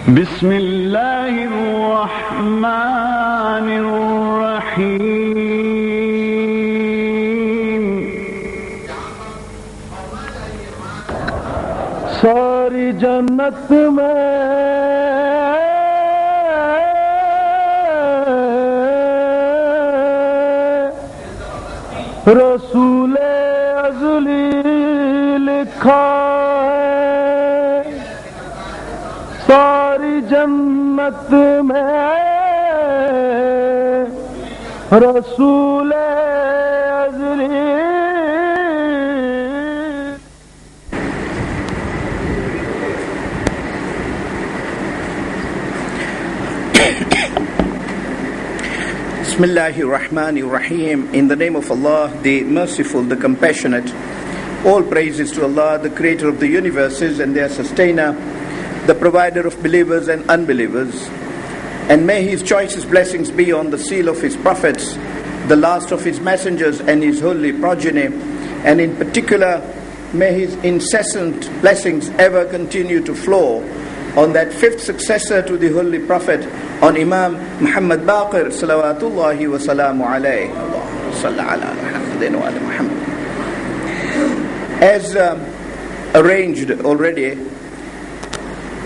بسم الله الرحمن الرحيم सारी जन्नत में रसूले अज़ली लिखा है सारी जन्नत में रसूले अज़ली Bismillahir Rahmanir Rahim. In the name of Allah, the Merciful, the Compassionate. All praises to Allah, the Creator of the universes and their Sustainer, the Provider of believers and unbelievers. And may His choicest blessings be on the seal of His prophets, the last of His messengers and His holy progeny. And in particular, may His incessant blessings ever continue to flow on that fifth successor to the Holy Prophet, on Imam Muhammad Baqir, salawatullahi wa salamu alayhi. Allahumma salli ala Muhammadin wa ala Muhammad. As arranged already,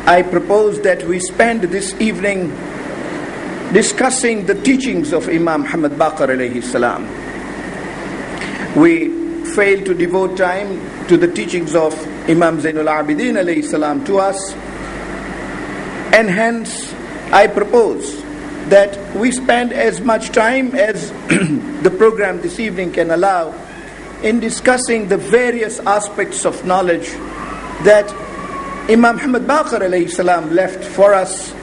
I propose that we spend this evening discussing the teachings of Imam Muhammad Baqir alayhi salam. We failed to devote time to the teachings of Imam Zainul Abidin alayhi salam to us, and hence I propose that we spend as much time as the program this evening can allow in discussing the various aspects of knowledge that Imam Muhammad Baqir alayhi salam left for us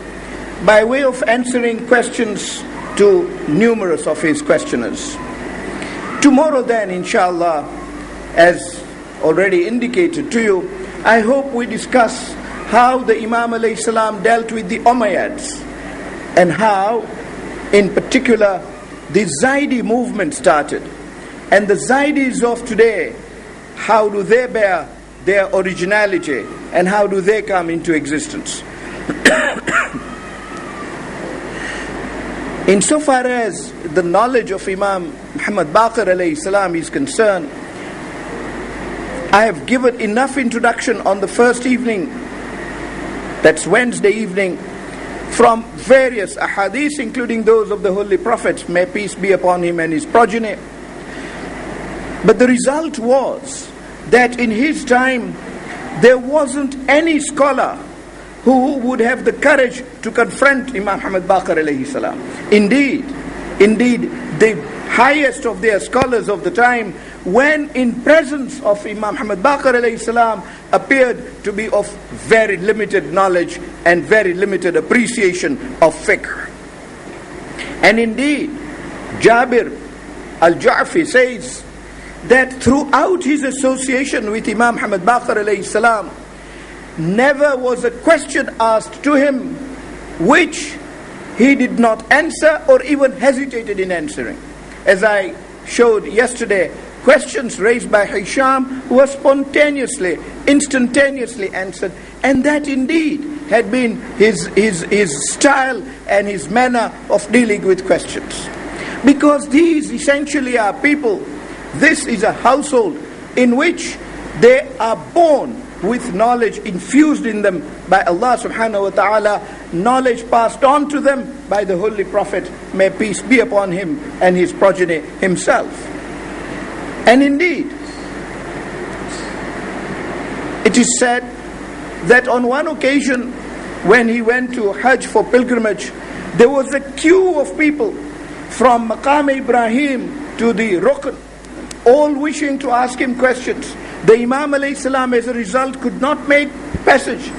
by way of answering questions to numerous of his questioners. Tomorrow then, inshallah, as already indicated to you, I hope we discuss how the Imam alayhi salam dealt with the Umayyads and how, in particular, the Zaidi movement started. And the Zaidis of today, how do they bear their originality and how do they come into existence? Insofar as the knowledge of Imam Muhammad Baqir alayhi salam is concerned, I have given enough introduction on the first evening, that's Wednesday evening, from various ahadith, including those of the Holy Prophet, may peace be upon him and his progeny. But the result was that in his time, there wasn't any scholar who would have the courage to confront Imam Muhammad Baqir alayhi salam. Indeed, the highest of their scholars of the time, when in presence of Imam Muhammad Baqir alayhi salam, appeared to be of very limited knowledge and very limited appreciation of fiqh. And indeed, Jabir al-Ja'fi says that throughout his association with Imam Muhammad Baqir alayhi salam, never was a question asked to him which he did not answer or even hesitated in answering. As I showed yesterday, questions raised by Hisham were spontaneously, instantaneously answered, and that indeed had been his style and his manner of dealing with questions. Because these essentially are people, this is a household in which they are born with knowledge infused in them by Allah subhanahu wa ta'ala, knowledge passed on to them by the Holy Prophet, may peace be upon him and his progeny himself. And indeed, it is said that on one occasion when he went to Hajj for pilgrimage, there was a queue of people from Maqam Ibrahim to the Rukn, all wishing to ask him questions. The Imam alayhi salam as a result could not make passage,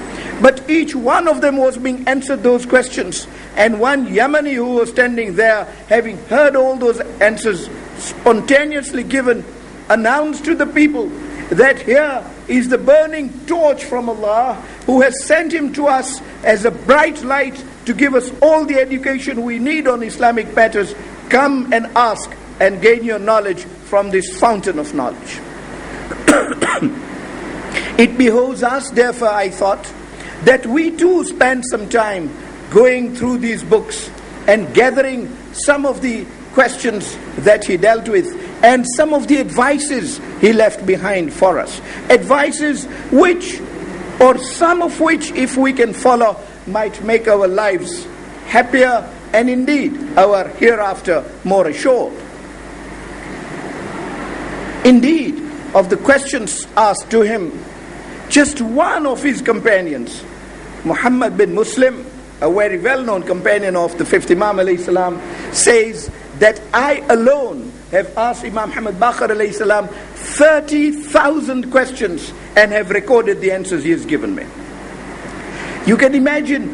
but each one of them was being answered those questions. And one Yemeni who was standing there, having heard all those answers spontaneously given, announced to the people that here is the burning torch from Allah, who has sent him to us as a bright light to give us all the education we need on Islamic matters. Come and ask and gain your knowledge from this fountain of knowledge. It behoves us, therefore, I thought, that we too spend some time going through these books and gathering some of the questions that he dealt with and some of the advices he left behind for us. Advices which, or some of which, if we can follow, might make our lives happier and indeed our hereafter more assured. Indeed, of the questions asked to him, just one of his companions, Muhammad bin Muslim, a very well-known companion of the fifth Imam alayhi salam, says that I alone have asked Imam Muhammad Baqir alayhi salam 30,000 questions and have recorded the answers he has given me. You can imagine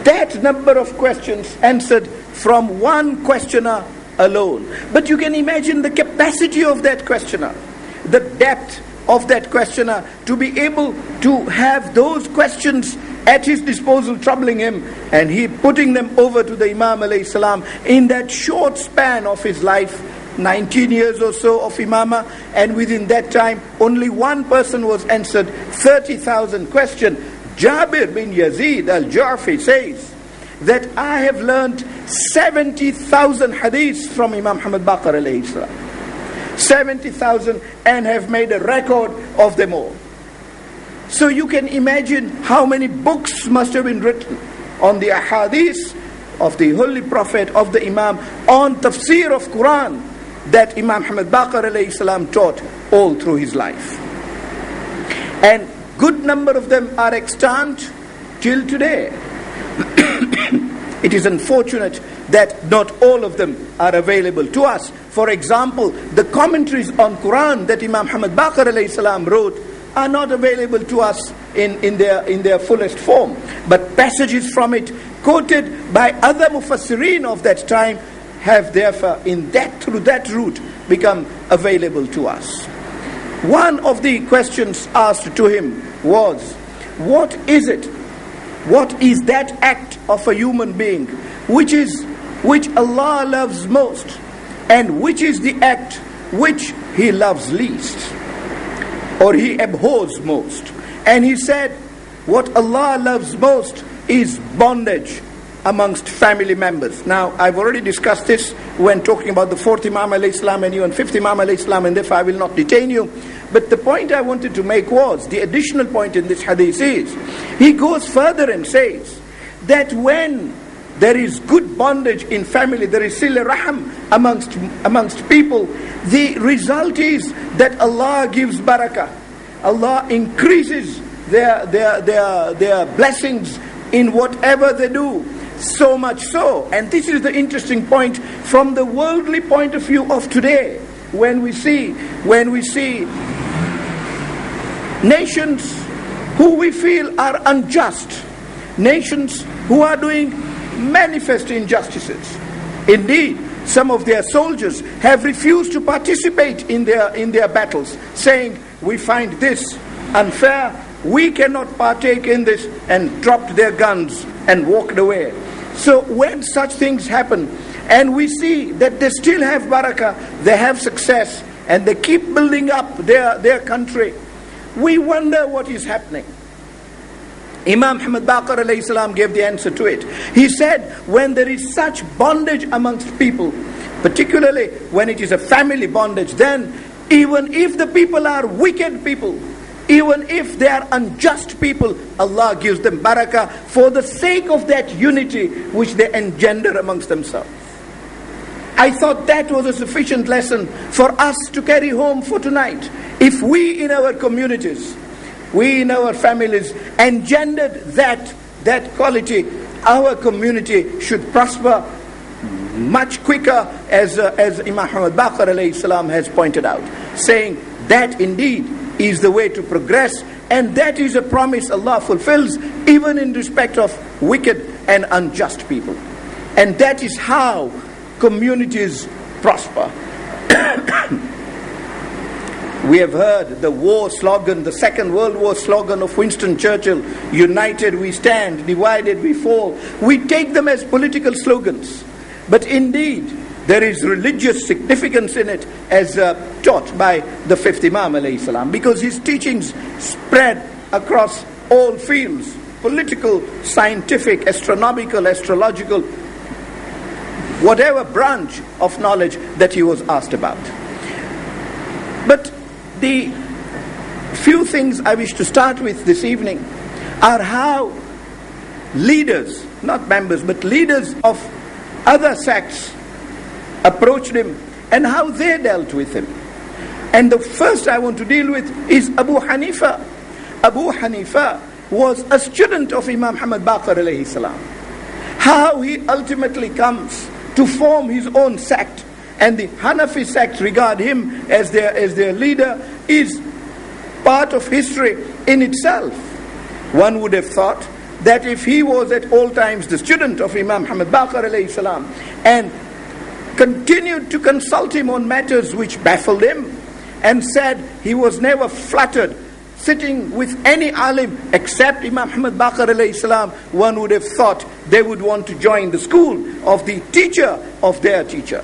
that number of questions answered from one questioner alone. But you can imagine the capacity of that questioner, the depth of that questioner, to be able to have those questions at his disposal troubling him, and he putting them over to the Imam alayhi salam in that short span of his life, 19 years or so of imamah, and within that time only one person was answered 30,000 questions. Jabir bin Yazid al-Ju'fi says that I have learned 70,000 hadiths from Imam Muhammad Baqir alayhi salam. 70,000, and have made a record of them all. So you can imagine how many books must have been written on the ahadith of the Holy Prophet, of the Imam, on tafsir of Quran that Imam Muhammad Baqir alayhi salam taught all through his life. And good number of them are extant till today. It is unfortunate that not all of them are available to us. For example, the commentaries on Quran that Imam Muhammad Baqir alayhi salam wrote are not available to us in their fullest form. But passages from it quoted by other mufassirin of that time have therefore through that route become available to us. One of the questions asked to him was, what is it? What is that act of a human being which Allah loves most, and which is the act which He loves least, or He abhors most? And he said, what Allah loves most is bondage amongst family members. Now, I've already discussed this when talking about the fourth Imam alayhi salam and even fifth Imam alayhi salam, and therefore I will not detain you. But the point I wanted to make was, the additional point in this hadith is, he goes further and says that when there is good bondage in family, there is sila raham amongst people, the result is that Allah gives barakah. Allah increases their blessings in whatever they do. So much so, and this is the interesting point from the worldly point of view of today, when we see nations who we feel are unjust, nations who are doing manifest injustices. Indeed, some of their soldiers have refused to participate in their battles, saying, we find this unfair, we cannot partake in this, and dropped their guns and walked away. So when such things happen, and we see that they still have barakah, they have success, and they keep building up their country, we wonder what is happening. Imam Muhammad Baqir alayhi salam gave the answer to it. He said, when there is such bondage amongst people, particularly when it is a family bondage, then even if the people are wicked people, even if they are unjust people, Allah gives them barakah for the sake of that unity which they engender amongst themselves. I thought that was a sufficient lesson for us to carry home for tonight. If we in our communities, we in our families engendered that quality, our community should prosper much quicker, as Imam Muhammad Baqir alayhi salam has pointed out, saying that indeed is the way to progress, and that is a promise Allah fulfills even in respect of wicked and unjust people. And that is how communities prosper. We have heard the war slogan, the Second World War slogan of Winston Churchill, united we stand, divided we fall. We take them as political slogans, but indeed there is religious significance in it, as taught by the fifth Imam alayhi salam, because his teachings spread across all fields, political, scientific, astronomical, astrological, whatever branch of knowledge that he was asked about. But the few things I wish to start with this evening are how leaders, not members, but leaders of other sects approached him and how they dealt with him. And the first I want to deal with is Abu Hanifa. Abu Hanifa was a student of Imam Muhammad Baqir alayhi salam. How he ultimately comes to form his own sect, and the Hanafi sect regard him as their leader, is part of history in itself. One would have thought that if he was at all times the student of Imam Muhammad Baqir alayhi salam and continued to consult him on matters which baffled him, and said he was never flattered sitting with any alim except Imam Muhammad Baqir alayhi salam, one would have thought they would want to join the school of the teacher of their teacher.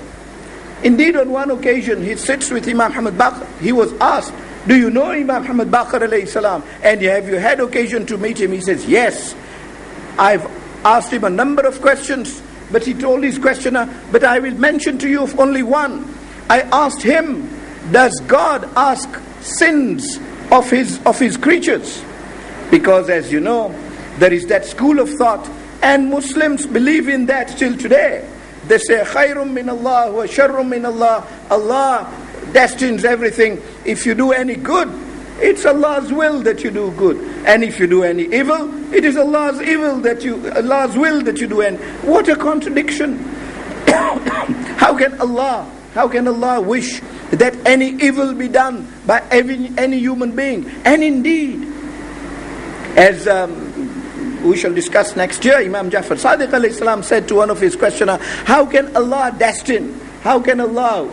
Indeed, on one occasion he sits with Imam Muhammad Baqir. He was asked, "Do you know Imam Muhammad Baqir alayhi salam? And have you had occasion to meet him?" He says, "Yes, I've asked him a number of questions." But he told his questioner, "But I will mention to you of only one. I asked him, does God ask sins of his creatures?" Because as you know, there is that school of thought, and Muslims believe in that till today. They say, "Khairum min Allah wa sharrum min Allah." Allah destines everything. If you do any good, it's Allah's will that you do good. And if you do any evil, it is Allah's will that you do. And what a contradiction. How can Allah wish that any evil be done by any human being? And indeed, as we shall discuss next year, Imam Jafar Sadiq alayhi salam said to one of his questioner, how can Allah destine, how can Allah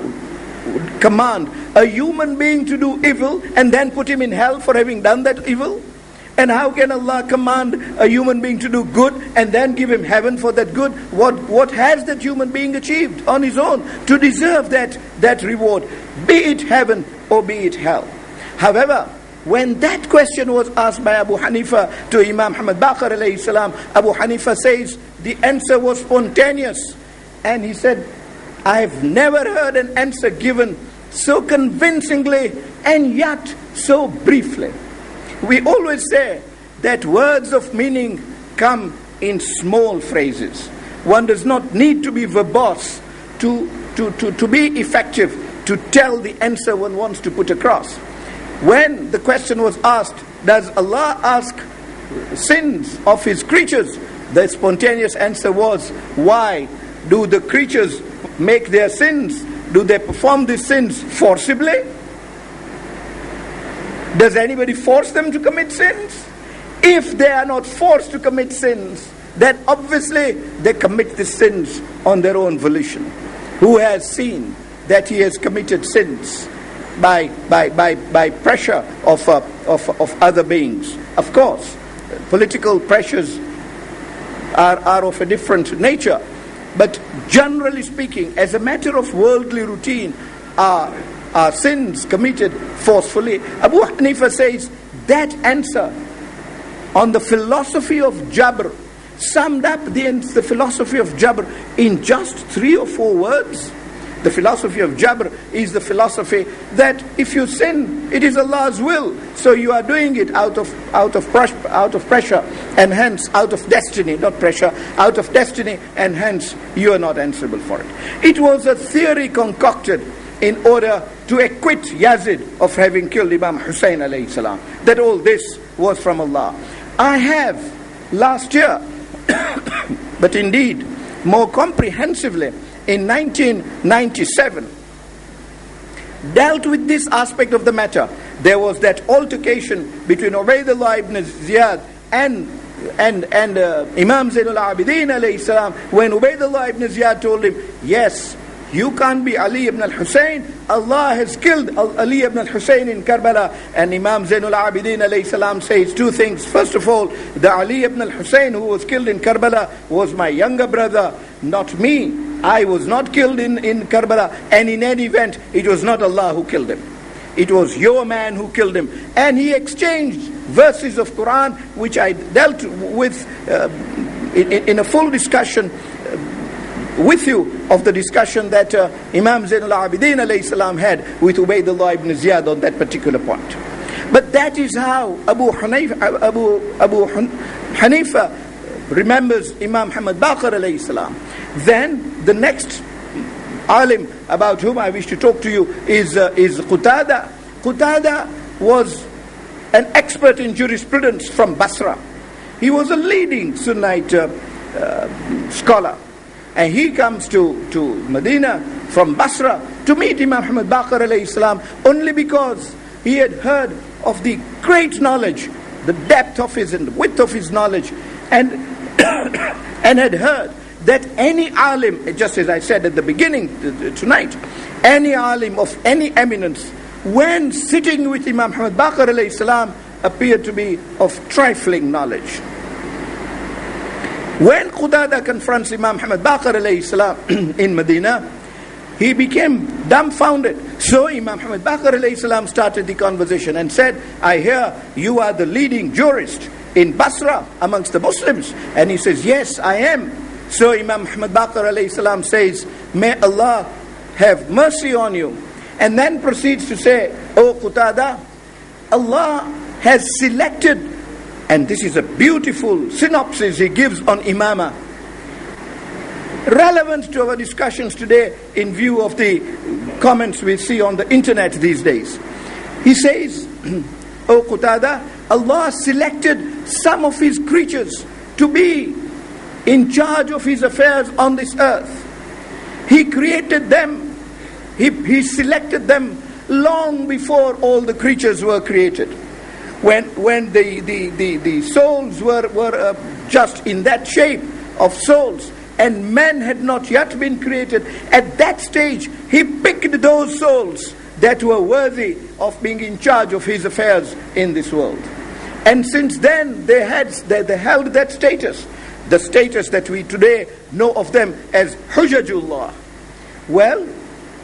command a human being to do evil and then put him in hell for having done that evil? And how can Allah command a human being to do good and then give him heaven for that good? What has that human being achieved on his own to deserve that reward, be it heaven or be it hell? However, when that question was asked by Abu Hanifa to Imam Muhammad Baqir alayhi salam, Abu Hanifa says the answer was spontaneous. And he said, "I have never heard an answer given so convincingly and yet so briefly." We always say that words of meaning come in small phrases. One does not need to be verbose to be effective, to tell the answer one wants to put across. When the question was asked, does Allah ask sins of his creatures? The spontaneous answer was, why do the creatures make their sins? Do they perform these sins forcibly? Does anybody force them to commit sins? If they are not forced to commit sins, then obviously they commit the sins on their own volition. Who has seen that he has committed sins by pressure of other beings? Of course, political pressures are of a different nature. But generally speaking, as a matter of worldly routine, are sins committed forcefully? Abu Hanifa says that answer on the philosophy of Jabr summed up the philosophy of Jabr in just 3 or 4 words. The philosophy of Jabr is the philosophy that if you sin, it is Allah's will, so you are doing it out of pressure, and hence out of destiny, not pressure, out of destiny, and hence you are not answerable for it. It was a theory concocted in order to acquit Yazid of having killed Imam Hussein alayhi salam, that all this was from Allah. I have last year, but indeed more comprehensively in 1997, dealt with this aspect of the matter. There was that altercation between Ubaydullah ibn Ziyad and Imam Zainul Abidin alayhi salam, when Ubaydullah ibn Ziyad told him, yes, you can't be Ali ibn al-Hussein. Allah has killed Ali ibn al-Hussein in Karbala. And Imam Zainul Abidin alayhi salam says 2 things. First of all, the Ali ibn al-Hussein who was killed in Karbala was my younger brother, not me. I was not killed in Karbala. And in any event, it was not Allah who killed him. it was your man who killed him. And he exchanged verses of Quran, which I dealt with in a full discussion with you of the discussion that Imam Zainul Abidin alayhi salam had with Ubaydullah ibn Ziyad on that particular point. But that is how Abu Hanifa remembers Imam Muhammad Baqir alayhi salam. Then the next alim about whom I wish to talk to you is Qatada. Qatada was an expert in jurisprudence from Basra. He was a leading Sunnite scholar. And he comes to Medina from Basra to meet Imam Muhammad Baqir alayhi salam only because he had heard of the great knowledge, the depth of his and the width of his knowledge, and had heard that any alim, just as I said at the beginning tonight, any alim of any eminence, when sitting with Imam Muhammad Baqir alayhi salam, appeared to be of trifling knowledge. When Qatada confronts Imam Muhammad Baqir alayhi salam in Medina, he became dumbfounded. So Imam Muhammad Baqir alayhi salam started the conversation and said, I hear you are the leading jurist in Basra amongst the Muslims. And he says, yes, I am. So Imam Muhammad Baqir alayhi salam says, may Allah have mercy on you. And then proceeds to say, O Qatada, Allah has selected, and this is a beautiful synopsis he gives on imama, relevant to our discussions today in view of the comments we see on the internet these days. He says, O Qatada, Allah selected some of His creatures to be in charge of His affairs on this earth. He created them, He selected them long before all the creatures were created. When the souls were just in that shape of souls, and men had not yet been created, at that stage He picked those souls that were worthy of being in charge of His affairs in this world. And since then they held that status, the status that we today know of them as Hujajullah. Well,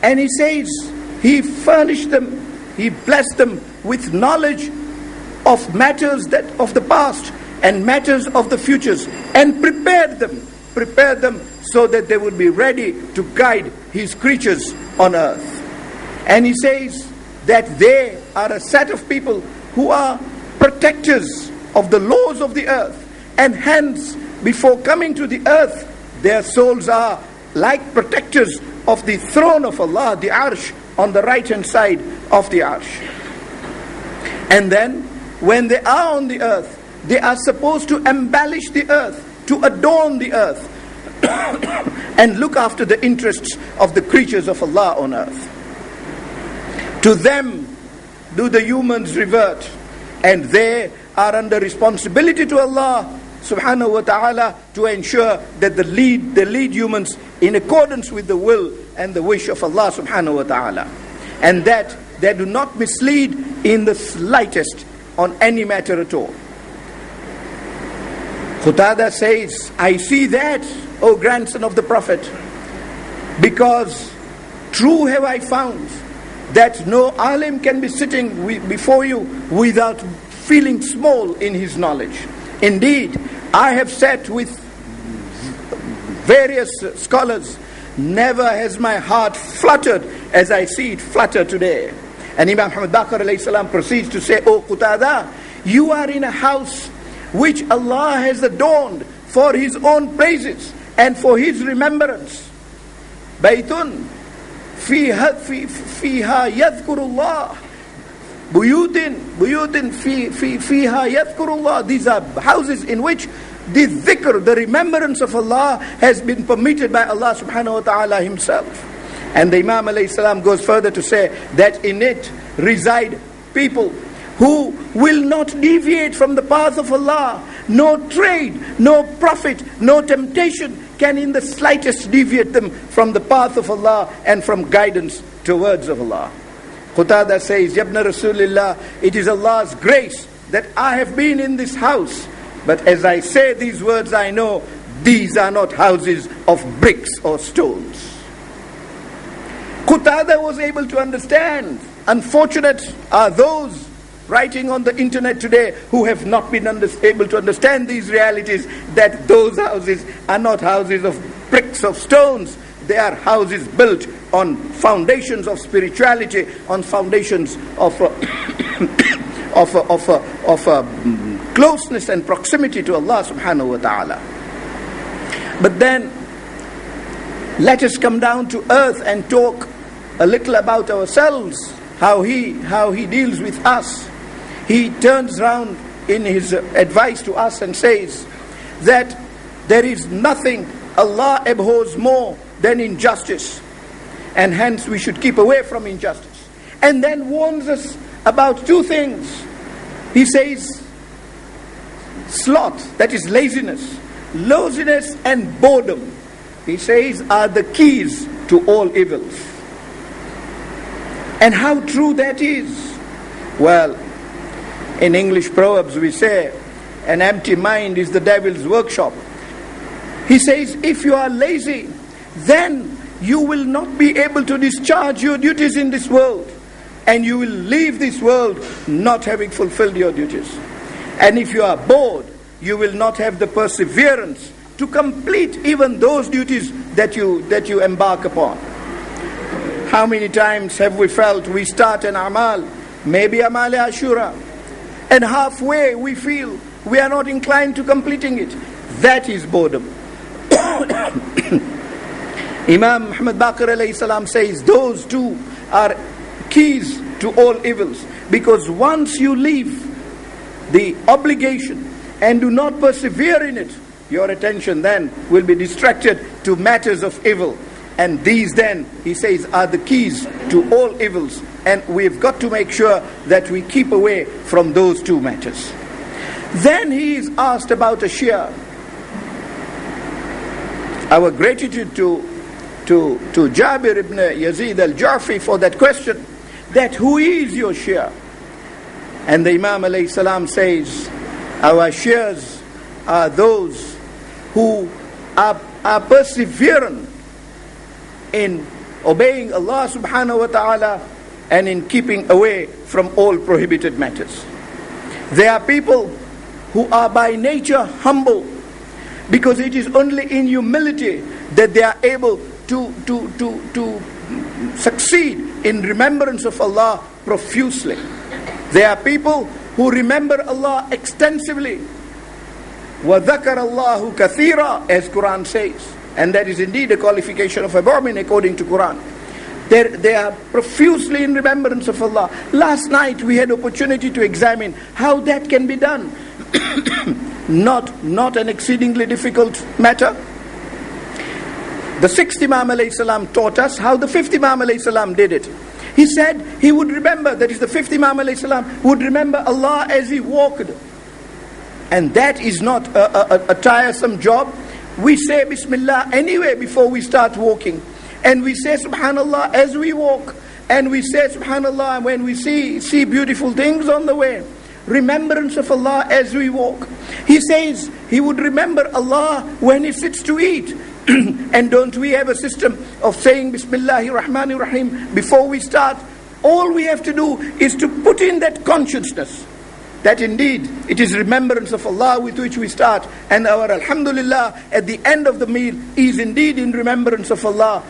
and he says He furnished them, He blessed them with knowledge of matters that of the past and matters of the futures, and prepared them so that they would be ready to guide His creatures on earth. And he says that they are a set of people who are protectors of the laws of the earth, and hence before coming to the earth their souls are like protectors of the throne of Allah, the Arsh, on the right hand side of the Arsh. And then when they are on the earth, they are supposed to embellish the earth, to adorn the earth, and look after the interests of the creatures of Allah on earth. To them do the humans revert, and they are under responsibility to Allah subhanahu wa ta'ala to ensure that they lead humans in accordance with the will and the wish of Allah subhanahu wa ta'ala, and that they do not mislead in the slightest on any matter at all. Qatada says, I see that, O grandson of the Prophet, because true have I found that no alim can be sitting before you without feeling small in his knowledge. Indeed, I have sat with various scholars, never has my heart fluttered as I see it flutter today. And Imam Muhammad Baqir alayhi salam proceeds to say, O Qatada, you are in a house which Allah has adorned for His own praises and for His remembrance. Baytun fiha yadhkurullah. Buyutin fiha yadhkurullah. These are houses in which the dhikr, the remembrance of Allah, has been permitted by Allah subhanahu wa ta'ala Himself. And the Imam alayhi salam goes further to say that in it reside people who will not deviate from the path of Allah. No trade, no profit, no temptation can in the slightest deviate them from the path of Allah and from guidance towards of Allah. Qatada says, Yabna Rasulillah, it is Allah's grace that I have been in this house. But as I say these words, I know these are not houses of bricks or stones. Qatada was able to understand unfortunate are those writing on the internet today who have not been able to understand these realities, that those houses are not houses of bricks of stones. They are houses built on foundations of spirituality, on foundations of closeness and proximity to Allah subhanahu wa ta'ala. But then let us come down to earth and talk a little about ourselves, how he deals with us. He turns round in his advice to us and says that there is nothing Allah abhors more than injustice, and hence we should keep away from injustice. And then warns us about two things. He says sloth, that is laziness and boredom, he says, are the keys to all evils. And how true that is. Well, in English proverbs we say, an empty mind is the devil's workshop. He says, if you are lazy, then you will not be able to discharge your duties in this world, and you will leave this world not having fulfilled your duties. And if you are bored, you will not have the perseverance to complete even those duties that you embark upon. How many times have we felt we start an amal, maybe amal ashura, and halfway we feel we are not inclined to completing it? That is boredom. Imam Muhammad Baqir alayhi salam says those two are keys to all evils, because once you leave the obligation and do not persevere in it, your attention then will be distracted to matters of evil. And these then, he says, are the keys to all evils. And we've got to make sure that we keep away from those two matters. Then he is asked about a Shia. Our gratitude to Jabir ibn Yazid al-Ju'fi for that question, that who is your Shia? And the Imam alayhi salam says, our Shias are those who are perseverant in obeying Allah subhanahu wa ta'ala and in keeping away from all prohibited matters. They are people who are by nature humble, because it is only in humility that they are able to succeed in remembrance of Allah profusely. They are people who remember Allah extensively. وَذَكَرَ اللَّهُ كَثِيرًا, as Quran says. And that is indeed a qualification of a mu'min according to Quran. They are profusely in remembrance of Allah. Last night we had opportunity to examine how that can be done. Not an exceedingly difficult matter. The sixth Imam alayhi salam taught us how the fifth Imam alayhi salam did it. He said he would remember, that is the fifth Imam alayhi salam would remember Allah as he walked. And that is not a tiresome job. We say Bismillah anyway before we start walking. And we say Subhanallah as we walk. And we say Subhanallah when we see beautiful things on the way. Remembrance of Allah as we walk. He says he would remember Allah when he sits to eat. And don't we have a system of saying Bismillahir Rahmanir Rahim before we start? All we have to do is to put in that consciousness that indeed it is remembrance of Allah with which we start, and our Alhamdulillah at the end of the meal is indeed in remembrance of Allah.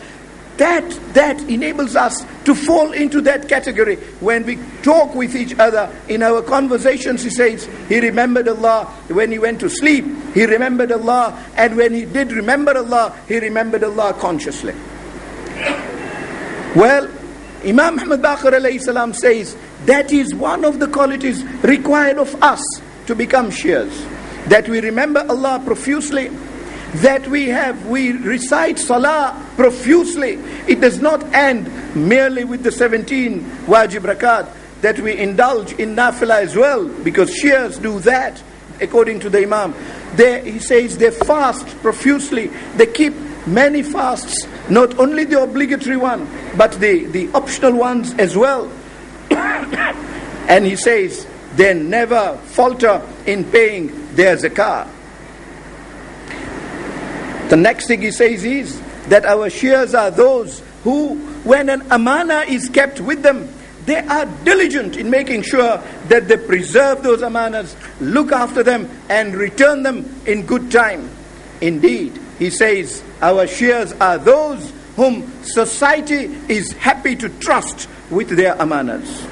That enables us to fall into that category. When we talk with each other in our conversations, he says he remembered Allah when he went to sleep, he remembered Allah, and when he did remember Allah, he remembered Allah consciously. Well, Imam Muhammad Baqir alayhi salam says that is one of the qualities required of us to become Shias, that we remember Allah profusely, that we recite Salah profusely. It does not end merely with the 17 wajib rakat, that we indulge in nafila as well, because Shias do that according to the Imam. He says they fast profusely, they keep many fasts, not only the obligatory one, but the optional ones as well. And he says they never falter in paying their zakah. The next thing he says is that our Shias are those who, when an amana is kept with them, they are diligent in making sure that they preserve those amanas, look after them, and return them in good time. Indeed, he says, our Shias are those whom society is happy to trust with their amanas.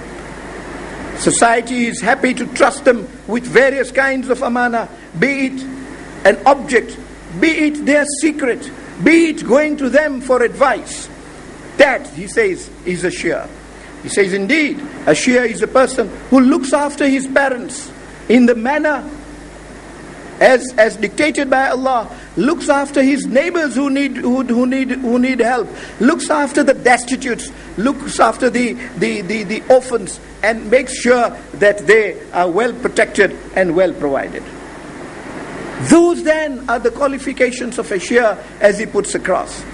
Society is happy to trust them with various kinds of amana, be it an object, be it their secret, be it going to them for advice. That, he says, is a Shia. He says, indeed, a Shia is a person who looks after his parents in the manner as dictated by Allah, looks after his neighbors who need help, looks after the destitutes, looks after the orphans, and makes sure that they are well protected and well provided. Those then are the qualifications of a Shia, as he puts across.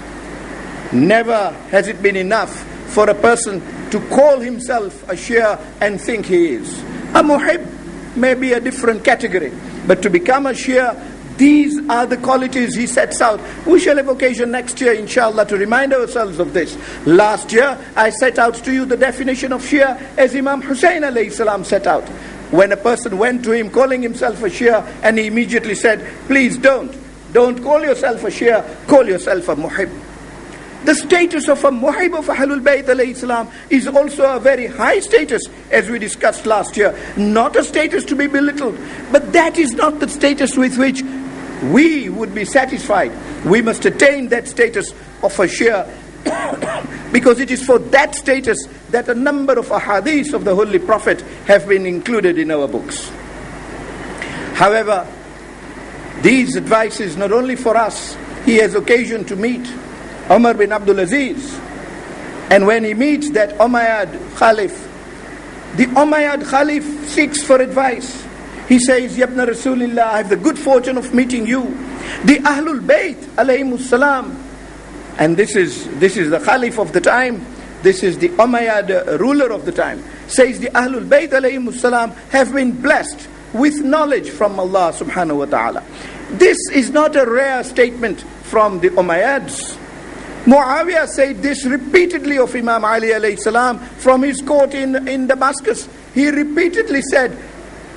Never has it been enough for a person to call himself a Shia and think he is. A Muhib may be a different category, but to become a Shia, these are the qualities he sets out. We shall have occasion next year, inshallah, to remind ourselves of this. Last year, I set out to you the definition of Shia as Imam Hussain alayhi salam set out. When a person went to him calling himself a Shia, and he immediately said, please don't call yourself a Shia, call yourself a Muhib. The status of a Muhib of Ahlul Bayt alayhi salam is also a very high status, as we discussed last year. Not a status to be belittled, but that is not the status with which we would be satisfied. We must attain that status of a Shia, because it is for that status that a number of ahadith of the Holy Prophet have been included in our books. However, these advices not only for us. He has occasion to meet Umar bin Abdul Aziz, and when he meets that Umayyad Khalif, the Umayyad Khalif seeks for advice. He says, Yabna Rasulillah, I have the good fortune of meeting you. The Ahlul Bayt alayhimus salam, and this is the Khalif of the time, this is the Umayyad ruler of the time, says the Ahlul Bayt alayhimus salam have been blessed with knowledge from Allah subhanahu wa ta'ala. This is not a rare statement from the Umayyads. Muawiyah said this repeatedly of Imam Ali alayhi salam from his court in Damascus. He repeatedly said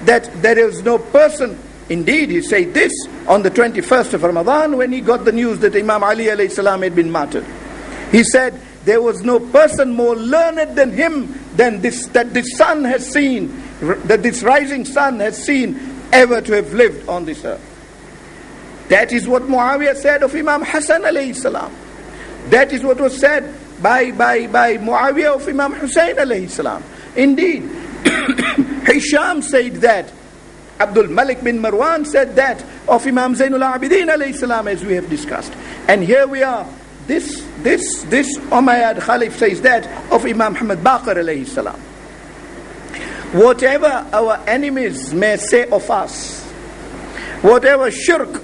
that there is no person. Indeed, he said this on the 21st of Ramadan when he got the news that Imam Ali alayhi salam had been martyred. He said there was no person more learned than him than this, that this sun has seen, that this rising sun has seen ever to have lived on this earth. That is what Muawiyah said of Imam Hassan alayhi salam. That is what was said by Muawiyah of Imam Hussain alayhi salam. Indeed, Hisham said that. Abdul Malik bin Marwan said that of Imam Zainul Abidin alayhi salam, as we have discussed. And here we are. This Umayyad Khalif says that of Imam Muhammad Baqir alayhi salam. Whatever our enemies may say of us, whatever shirk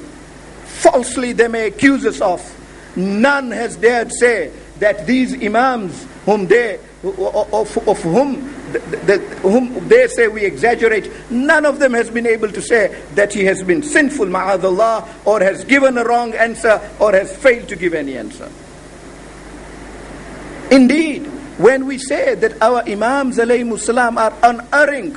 falsely they may accuse us of, none has dared say that these imams whom they say we exaggerate, none of them has been able to say that he has been sinful, ma'adallah, or has given a wrong answer, or has failed to give any answer. Indeed, when we say that our imams alayhimus salam are unerring,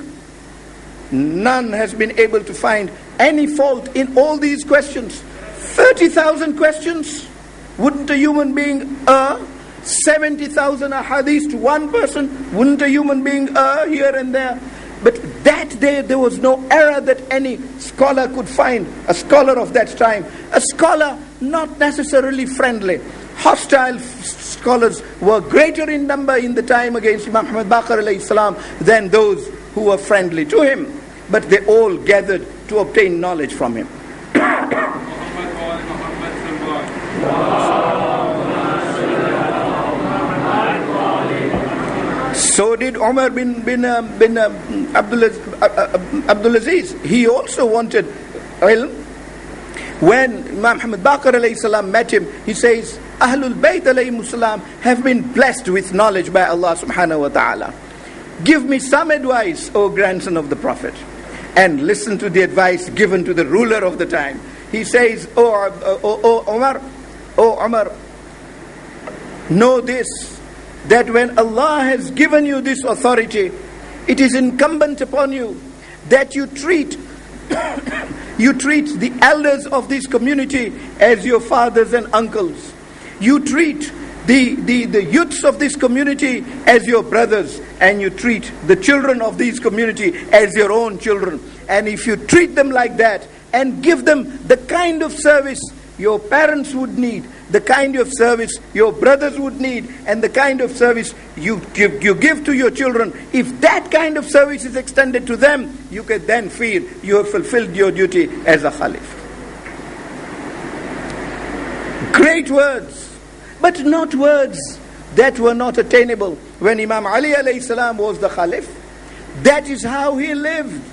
none has been able to find any fault in all these questions. 30,000 questions. Wouldn't a human being err? 70,000 ahadith to one person. Wouldn't a human being err here and there? But that day there was no error that any scholar could find. A scholar of that time. A scholar not necessarily friendly. Hostile scholars were greater in number in the time against Imam Muhammad Baqir alayhi salam than those who were friendly to him. But they all gathered to obtain knowledge from him. So did Umar bin Abdul Aziz. He also wanted ilm. When Imam Muhammad Baqir alayhi salam met him, he says, Ahlul Bayt alayhi salam have been blessed with knowledge by Allah subhanahu wa ta'ala. Give me some advice, O grandson of the Prophet. And listen to the advice given to the ruler of the time. He says, O Umar, know this, that when Allah has given you this authority, it is incumbent upon you that you treat the elders of this community as your fathers and uncles. You treat the youths of this community as your brothers, and you treat the children of this community as your own children. And if you treat them like that and give them the kind of service your parents would need, the kind of service your brothers would need, and the kind of service you give to your children, if that kind of service is extended to them, you can then feel you have fulfilled your duty as a Khalif. Great words, but not words that were not attainable when Imam Ali alayhi salam was the Khalif. That is how he lived.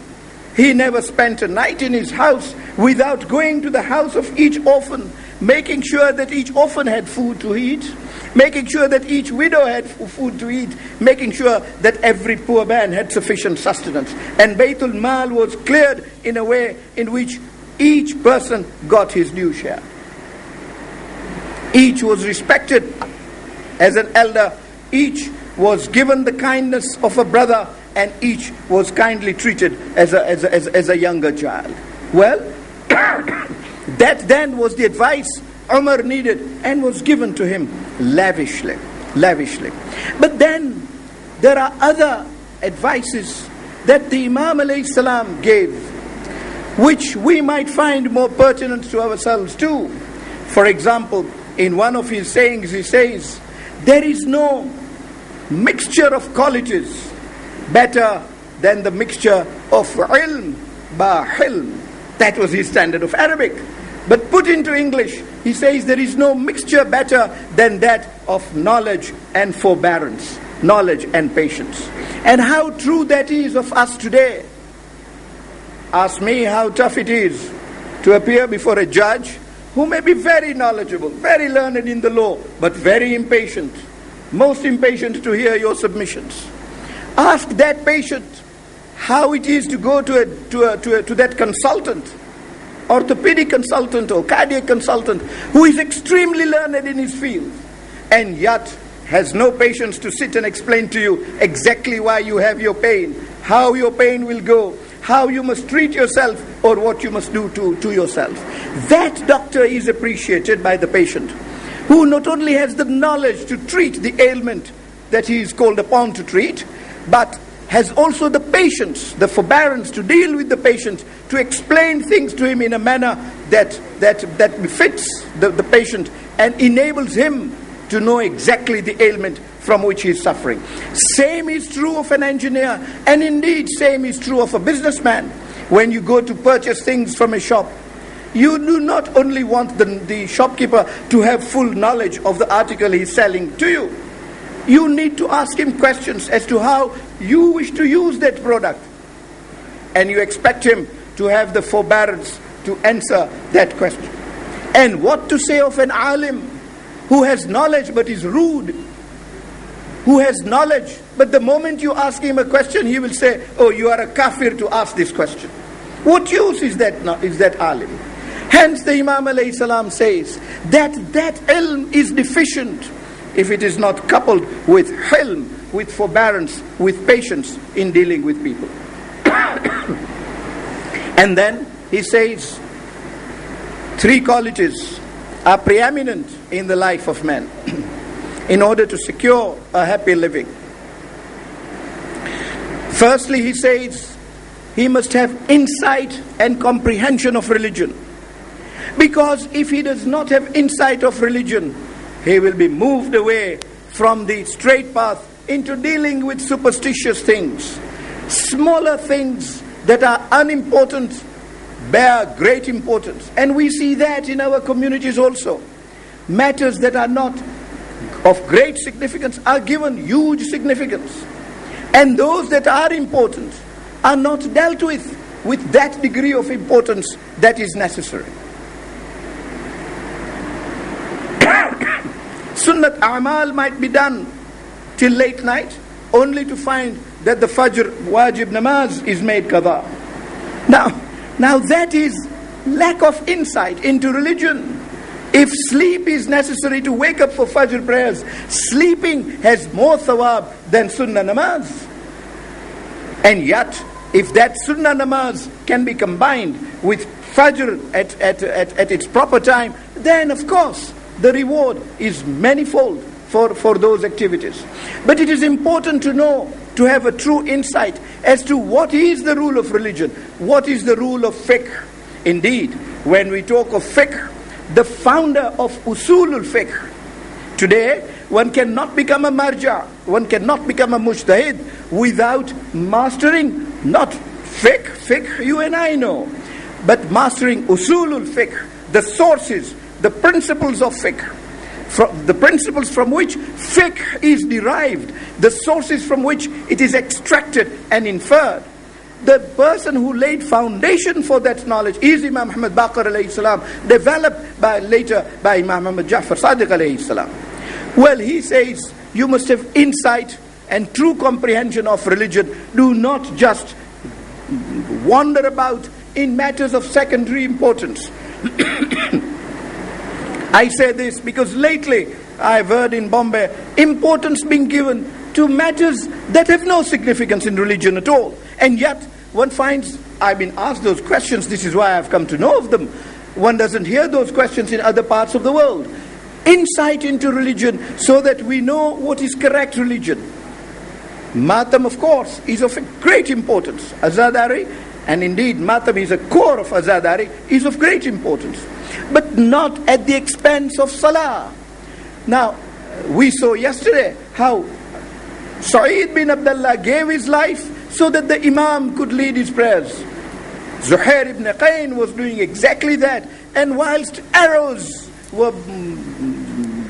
He never spent a night in his house without going to the house of each orphan, making sure that each orphan had food to eat, making sure that each widow had food to eat, making sure that every poor man had sufficient sustenance. And Baytul Mal was cleared in a way in which each person got his due share. Each was respected as an elder, each was given the kindness of a brother, and each was kindly treated as a younger child. Well, that then was the advice Umar needed and was given to him lavishly. But then there are other advices that the Imam alayhi salam gave, which we might find more pertinent to ourselves too. For example, in one of his sayings he says, there is no mixture of qualities better than the mixture of ilm ba hilm. That was his standard of Arabic. But put into English, he says there is no mixture better than that of knowledge and forbearance, knowledge and patience. And how true that is of us today. Ask me how tough it is to appear before a judge who may be very knowledgeable, very learned in the law, but very impatient, most impatient to hear your submissions. Ask that patient how it is to go to that consultant, orthopedic consultant or cardiac consultant, who is extremely learned in his field, and yet has no patience to sit and explain to you exactly why you have your pain, how your pain will go, how you must treat yourself, or what you must do to yourself. That doctor is appreciated by the patient, who not only has the knowledge to treat the ailment that he is called upon to treat, but has also the patience, the forbearance to deal with the patient, to explain things to him in a manner that befits the patient and enables him to know exactly the ailment from which he is suffering. Same is true of an engineer, and indeed same is true of a businessman. When you go to purchase things from a shop, you do not only want the shopkeeper to have full knowledge of the article he is selling to you. You need to ask him questions as to how you wish to use that product. And you expect him to have the forbearance to answer that question. And what to say of an alim who has knowledge but is rude? Who has knowledge, but the moment you ask him a question, he will say, oh, you are a kafir to ask this question. What use is that alim? Hence the Imam alayhi salam says that ilm is deficient if it is not coupled with hilm, with forbearance, with patience in dealing with people. And then he says, three qualities are preeminent in the life of man in order to secure a happy living. Firstly, he says, he must have insight and comprehension of religion. Because if he does not have insight of religion, he will be moved away from the straight path into dealing with superstitious things. Smaller things that are unimportant bear great importance. And we see that in our communities also. Matters that are not of great significance are given huge significance. And those that are important are not dealt with that degree of importance that is necessary. Sunnat a'mal might be done till late night, only to find that the Fajr wajib namaz is made qada. Now that is lack of insight into religion. If sleep is necessary to wake up for Fajr prayers, sleeping has more thawab than Sunnah namaz. And yet, if that Sunnah namaz can be combined with Fajr at its proper time, then of course the reward is manifold for those activities. But it is important to know, to have a true insight as to what is the rule of religion, what is the rule of fiqh. Indeed, when we talk of fiqh, the founder of usulul fiqh, today one cannot become a marja, one cannot become a mujtahid without mastering not fiqh you and I know, but mastering usulul fiqh, the sources, the principles of fiqh, the principles from which fiqh is derived, the sources from which it is extracted and inferred. The person who laid foundation for that knowledge is Imam Muhammad Baqir alayhi salam, developed later by Imam Muhammad Ja'far Sadiq alayhi salam. Well, he says, you must have insight and true comprehension of religion. Do not just wander about in matters of secondary importance. I say this because lately I've heard in Bombay importance being given to matters that have no significance in religion at all. And yet one finds, I've been asked those questions, this is why I've come to know of them. One doesn't hear those questions in other parts of the world. Insight into religion so that we know what is correct religion. Matam, of course, is of great importance. Azadari, and indeed Matam is a core of Azadari, is of great importance. But not at the expense of Salah. Now, we saw yesterday how Sa'id bin Abdullah gave his life so that the Imam could lead his prayers. Zuhair ibn Qayn was doing exactly that. And whilst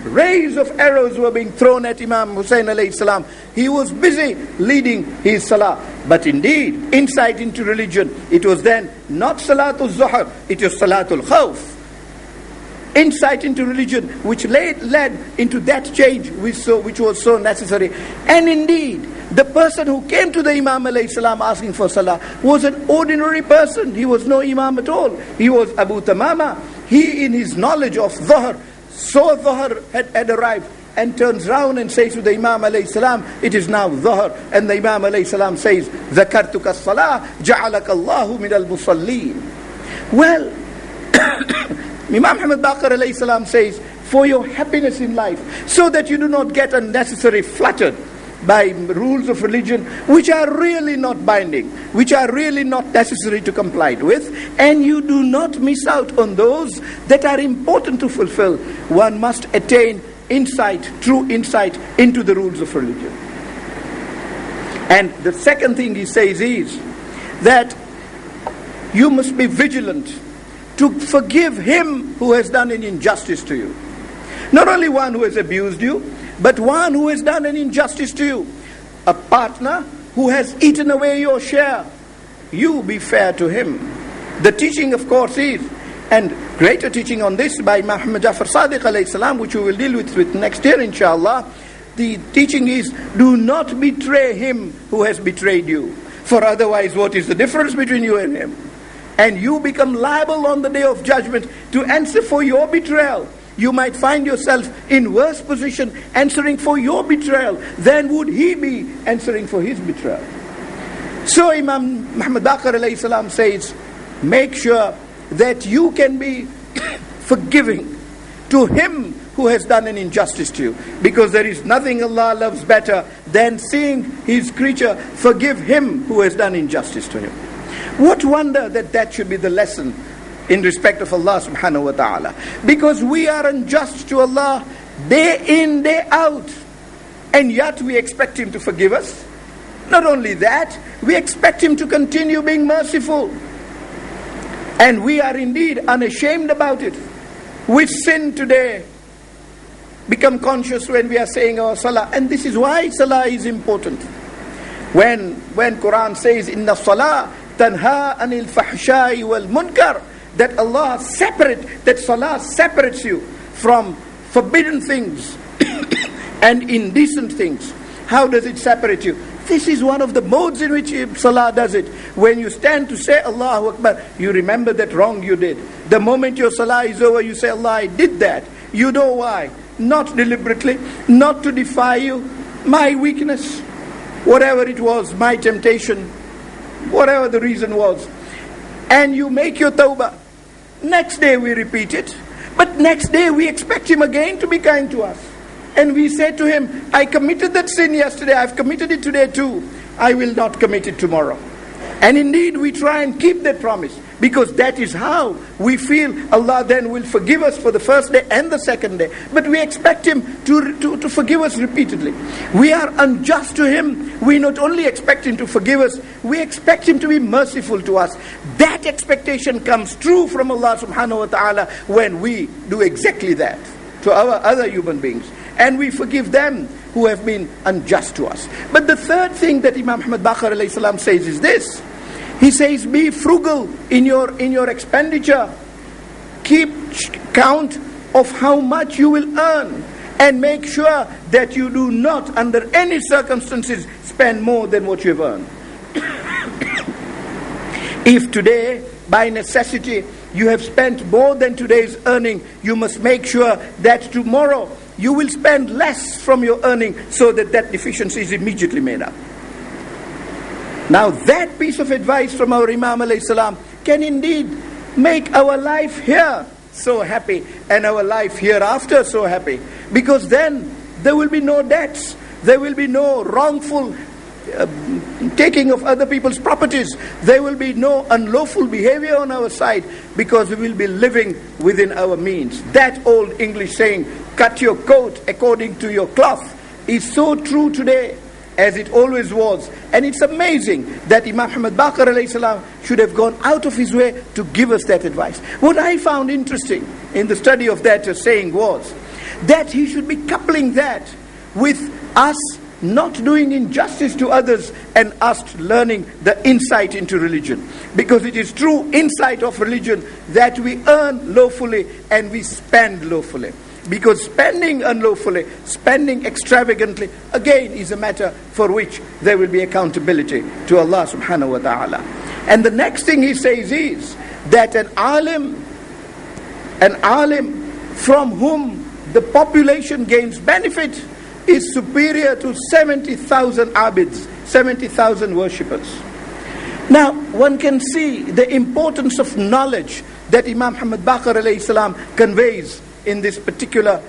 rays of arrows were being thrown at Imam Hussein alayhi salam, he was busy leading his salah. But indeed, insight into religion, it was then not Salatul Zuhr, it was Salatul Khawf. Insight into religion which led into that change which was so necessary. And indeed, the person who came to the Imam alayhi salam asking for salah was an ordinary person. He was no Imam at all. He was Abu Tamama. He, in his knowledge of Dhuhr, saw Dhuhr had arrived and turns round and says to the Imam alayhi salam, it is now Dhuhr. And the Imam alayhi salam says, ذَكَرْتُكَ الصَّلَاةِ جَعَلَكَ اللَّهُ مِنَ الْمُصَلِّينَ. Well, Imam Muhammad Baqir alayhi salam says, for your happiness in life, so that you do not get unnecessarily fluttered by rules of religion which are really not binding, which are really not necessary to comply with, and you do not miss out on those that are important to fulfill. One must attain insight, true insight into the rules of religion. And the second thing he says is that you must be vigilant to forgive him who has done an injustice to you. Not only one who has abused you, but one who has done an injustice to you. A partner who has eaten away your share. You be fair to him. The teaching, of course, is, and greater teaching on this by Muhammad Ja'far Sadiq alayhi salam, which we will deal with next year inshallah. The teaching is, do not betray him who has betrayed you. For otherwise, what is the difference between you and him? And you become liable on the day of judgment to answer for your betrayal. You might find yourself in worse position answering for your betrayal than would he be answering for his betrayal. So Imam Muhammad Baqir alayhi salam says, make sure that you can be forgiving to him who has done an injustice to you. Because there is nothing Allah loves better than seeing his creature forgive him who has done injustice to him. What wonder that should be the lesson in respect of Allah subhanahu wa ta'ala. Because we are unjust to Allah day in, day out. And yet we expect him to forgive us. Not only that, we expect him to continue being merciful. And we are indeed unashamed about it. We sin today, become conscious when we are saying our salah. And this is why salah is important. When Quran says, Inna salah tanha anil fahshai wal munkar, that salah separates you from forbidden things and indecent things. How does it separate you? This is one of the modes in which Salah does it. When you stand to say Allahu Akbar, you remember that wrong you did. The moment your Salah is over, you say, Allah, I did that. You know why? Not deliberately, not to defy you, my weakness, whatever it was, my temptation, whatever the reason was. And you make your tawbah. Next day we repeat it. But next day we expect him again to be kind to us. And we say to him, I committed that sin yesterday, I've committed it today too. I will not commit it tomorrow. And indeed we try and keep that promise, because that is how we feel Allah then will forgive us for the first day and the second day. But we expect him to forgive us repeatedly. We are unjust to him. We not only expect him to forgive us, we expect him to be merciful to us. That expectation comes true from Allah subhanahu wa ta'ala when we do exactly that to our other human beings. And we forgive them who have been unjust to us. But the third thing that Imam Muhammad Baqir alayhi salam says is this. He says, be frugal in your expenditure. Keep count of how much you will earn. And make sure that you do not, under any circumstances, spend more than what you have earned. If today, by necessity, you have spent more than today's earning, you must make sure that tomorrow you will spend less from your earning, so that deficiency is immediately made up. Now that piece of advice from our Imam alayhi salam can indeed make our life here so happy and our life hereafter so happy. Because then there will be no debts, there will be no wrongful taking of other people's properties, there will be no unlawful behavior on our side, because we will be living within our means. That old English saying, cut your coat according to your cloth, is so true today as it always was. And it's amazing that Imam Muhammad Baqir alayhi salam should have gone out of his way to give us that advice. What I found interesting in the study of that saying was that he should be coupling that with us not doing injustice to others and us learning the insight into religion. Because it is true insight of religion that we earn lawfully and we spend lawfully. Because spending unlawfully, spending extravagantly, again is a matter for which there will be accountability to Allah subhanahu wa ta'ala. And the next thing he says is that an alim from whom the population gains benefit is superior to 70,000 abids, 70,000 worshippers. Now, one can see the importance of knowledge that Imam Muhammad Baqir alayhi salam conveys in this particular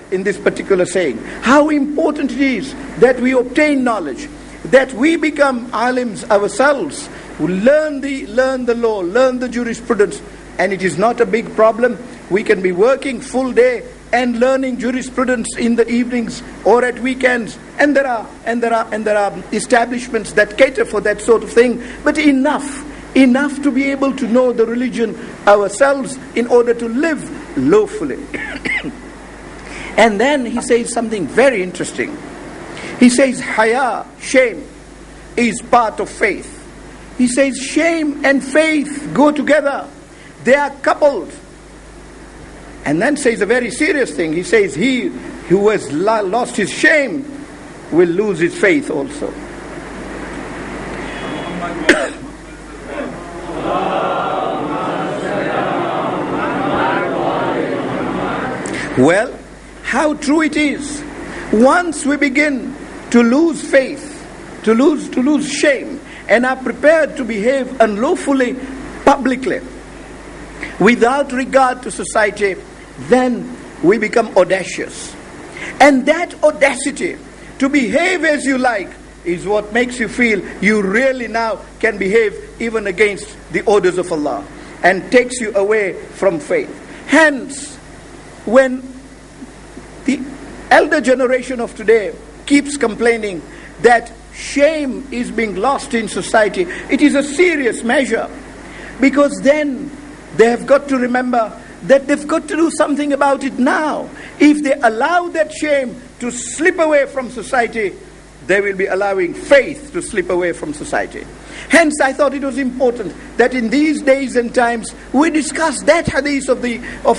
saying. How important it is that we obtain knowledge, that we become alims ourselves, who learn the law, learn the jurisprudence. And it is not a big problem. We can be working full day and learning jurisprudence in the evenings or at weekends, and there are establishments that cater for that sort of thing. But enough to be able to know the religion ourselves in order to live lawfully. And then he says something very interesting. He says haya, shame, is part of faith. He says shame and faith go together. They are coupled. And then says a very serious thing. He says he who has lost his shame will lose his faith also. Well, how true it is. Once we begin to lose faith, to lose shame, and are prepared to behave unlawfully publicly, without regard to society, then we become audacious. And that audacity to behave as you like is what makes you feel you really now can behave even against the orders of Allah, and takes you away from faith. Hence, when the elder generation of today keeps complaining that shame is being lost in society, it is a serious measure, because then they have got to remember that they've got to do something about it now. If they allow that shame to slip away from society, they will be allowing faith to slip away from society. Hence, I thought it was important that in these days and times we discuss that hadith of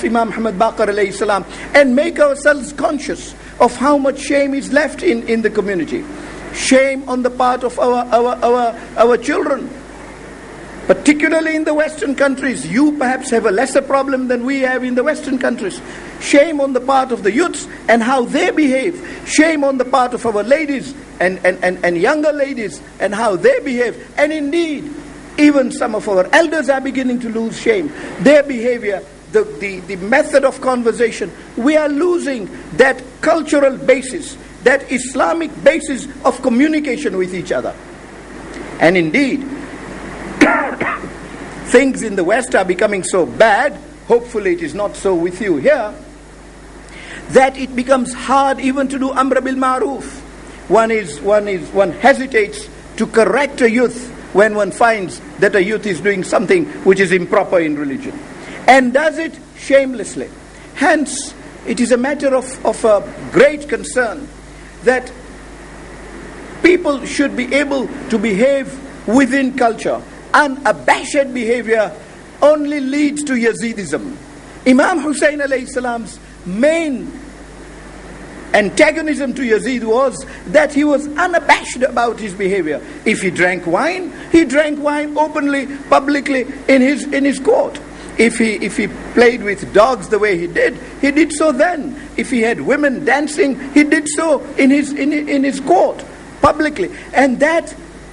Imam Muhammad Baqir alayhi salam, and make ourselves conscious of how much shame is left in the community. shame on the part of our children. Particularly in the Western countries, you perhaps have a lesser problem than we have in the Western countries. Shame on the part of the youths and how they behave. Shame on the part of our ladies and younger ladies and how they behave. And indeed, even some of our elders are beginning to lose shame. Their behavior, the method of conversation, we are losing that cultural basis, that Islamic basis of communication with each other. And indeed, things in the West are becoming so bad, hopefully it is not so with you here, that it becomes hard even to do amr bil ma'ruf. One hesitates to correct a youth when one finds that a youth is doing something which is improper in religion, and does it shamelessly. Hence, it is a matter of a great concern that people should be able to behave within culture. Unabashed behavior only leads to Yazidism. Imam Hussein alayhi salam's main antagonism to Yazid was that he was unabashed about his behavior. If he drank wine openly, publicly in his court. If he played with dogs the way he did so then. If he had women dancing, he did so in his court, publicly. And that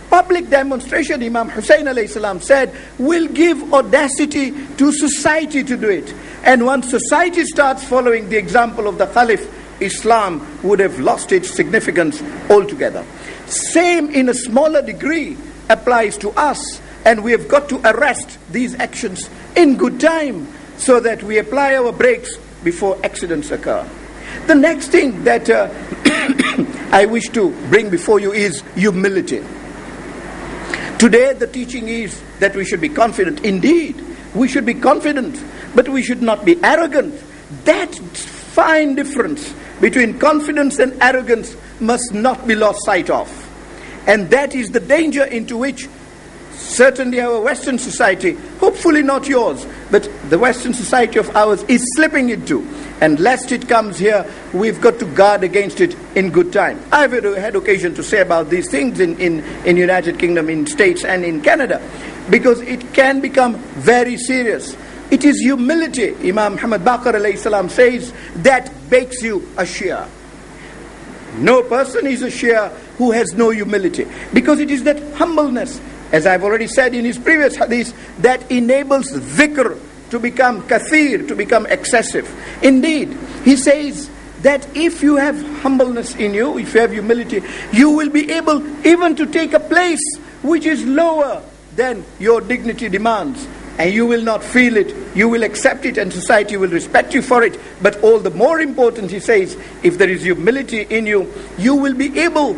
public demonstration, Imam Hussein alayhi salam said, will give audacity to society to do it. And once society starts following the example of the Caliph, Islam would have lost its significance altogether. Same in a smaller degree applies to us, and we have got to arrest these actions in good time so that we apply our brakes before accidents occur. The next thing that I wish to bring before you is humility. Today the teaching is that we should be confident. Indeed, we should be confident, but we should not be arrogant. That fine difference between confidence and arrogance must not be lost sight of. And that is the danger into which certainly our Western society, hopefully not yours, but the Western society of ours is slipping into. And lest it comes here, we've got to guard against it in good time. I've had occasion to say about these things in United Kingdom, in States and in Canada, because it can become very serious. It is humility, Imam Muhammad Baqir alayhi salam says, that makes you a Shia. No person is a Shia who has no humility, because it is that humbleness, as I've already said in his previous hadith, that enables dhikr to become kathir, to become excessive. Indeed, he says that if you have humbleness in you, if you have humility, you will be able even to take a place which is lower than your dignity demands. And you will not feel it, you will accept it, and society will respect you for it. But all the more important, he says, if there is humility in you, you will be able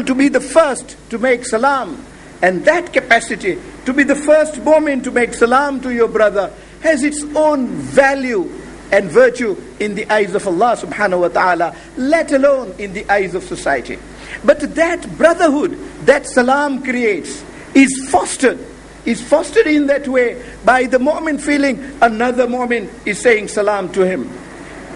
to be the first to make salam. And that capacity to be the first mu'min to make salam to your brother has its own value and virtue in the eyes of Allah subhanahu wa ta'ala, let alone in the eyes of society. But that brotherhood that salam creates is fostered in that way by the mu'min feeling another mu'min is saying salam to him.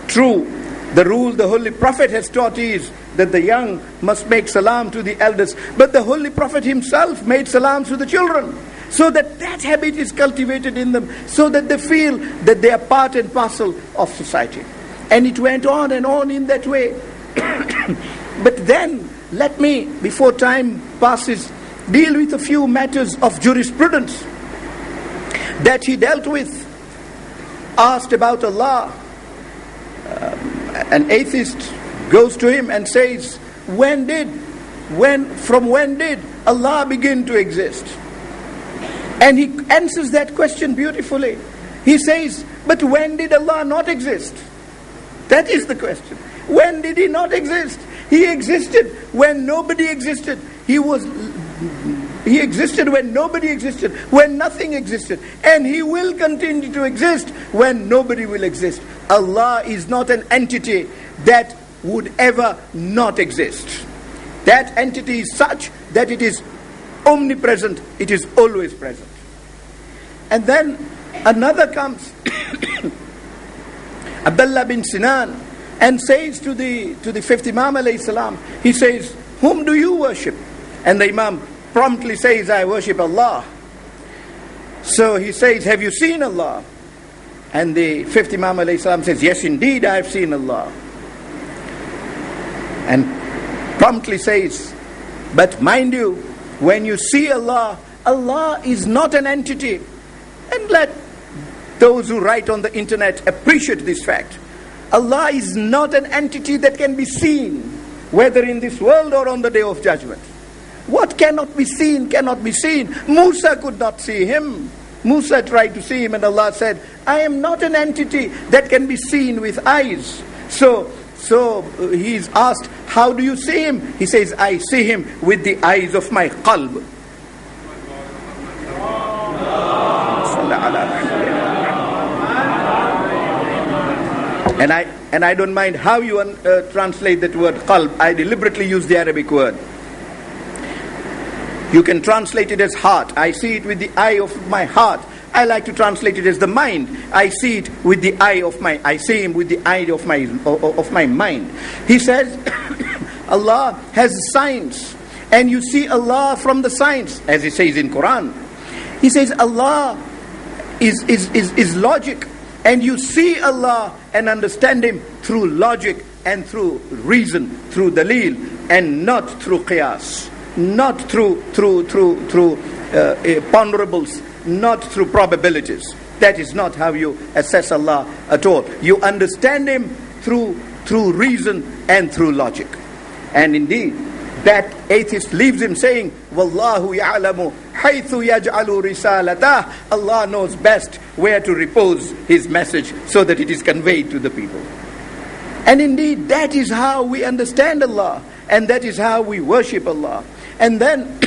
True, the rule the Holy Prophet has taught is that the young must make salam to the elders, but the Holy Prophet himself made salam to the children, so that habit is cultivated in them, so that they feel that they are part and parcel of society. And it went on and on in that way. But then, let me, before time passes, deal with a few matters of jurisprudence that he dealt with. Asked about Allah, an atheist goes to him and says, from when did Allah begin to exist? And he answers that question beautifully. He says, but when did Allah not exist? That is the question. When did he not exist? He existed when nobody existed. He existed when nobody existed, when nothing existed. And he will continue to exist when nobody will exist. Allah is not an entity that would ever not exist. That entity is such that it is omnipresent, it is always present. And then another comes, Abdullah bin Sinan, and says to the fifth Imam alayhi salam, he says, whom do you worship? And the Imam promptly says, I worship Allah. So he says, have you seen Allah? And the fifth Imam alayhi salam says, yes, indeed, I have seen Allah. And promptly says, but mind you, when you see Allah, Allah is not an entity. And let those who write on the internet appreciate this fact. Allah is not an entity that can be seen, whether in this world or on the day of judgment. What cannot be seen, cannot be seen. Musa could not see him. Musa tried to see him, and Allah said, I am not an entity that can be seen with eyes. So he's asked, how do you see him? He says, I see him with the eyes of my qalb. And I don't mind how you translate that word qalb. I deliberately use the Arabic word. You can translate it as heart. I see it with the eye of my heart. I like to translate it as the mind. I see it with the eye of my. I see him with the eye of my mind. He says, Allah has signs, and you see Allah from the signs, as He says in Quran. He says Allah is logic, and you see Allah and understand Him through logic and through reason, through dalil, and not through qiyas, not through ponderables, not through probabilities. That is not how you assess Allah at all. You understand Him through reason and through logic. And indeed, that atheist leaves him saying, Wallahu ya'lamu haythu yaj'alu risalatah. Allah knows best where to repose His message so that it is conveyed to the people. And indeed, that is how we understand Allah, and that is how we worship Allah. And then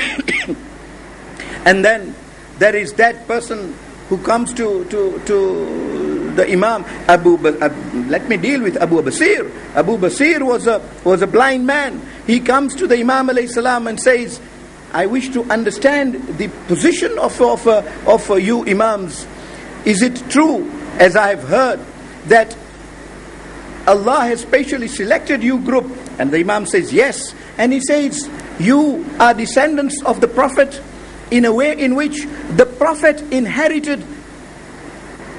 there is that person who comes to the Imam let me deal with Abu Basir. Abu Basir was a blind man. He comes to the Imam alayhi salam and says, I wish to understand the position of you Imams. Is it true, as I have heard, that Allah has specially selected you group? And the Imam says, yes. And he says, you are descendants of the Prophet in a way in which the Prophet inherited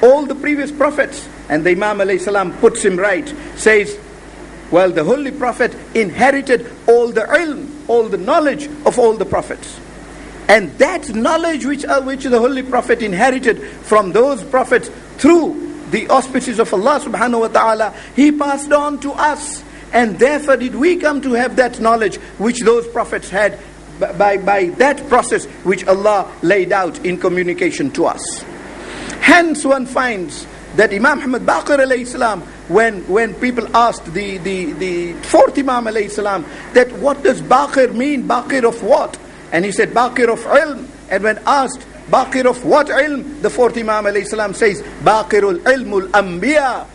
all the previous prophets. And the Imam alayhi salam puts him right, says, well, the Holy Prophet inherited all the ilm, all the knowledge of all the prophets. And that knowledge which the Holy Prophet inherited from those prophets through the auspices of Allah subhanahu wa ta'ala, He passed on to us. And therefore did we come to have that knowledge which those prophets had by that process which Allah laid out in communication to us. Hence one finds that Imam Muhammad Baqir alayhi salam, when people asked the fourth Imam alayhi salam, that what does Baqir mean, Baqir of what? And he said, Baqir of ilm. And when asked, Baqir of what ilm? The fourth Imam alayhi salam says, Baqirul ilmul anbiya,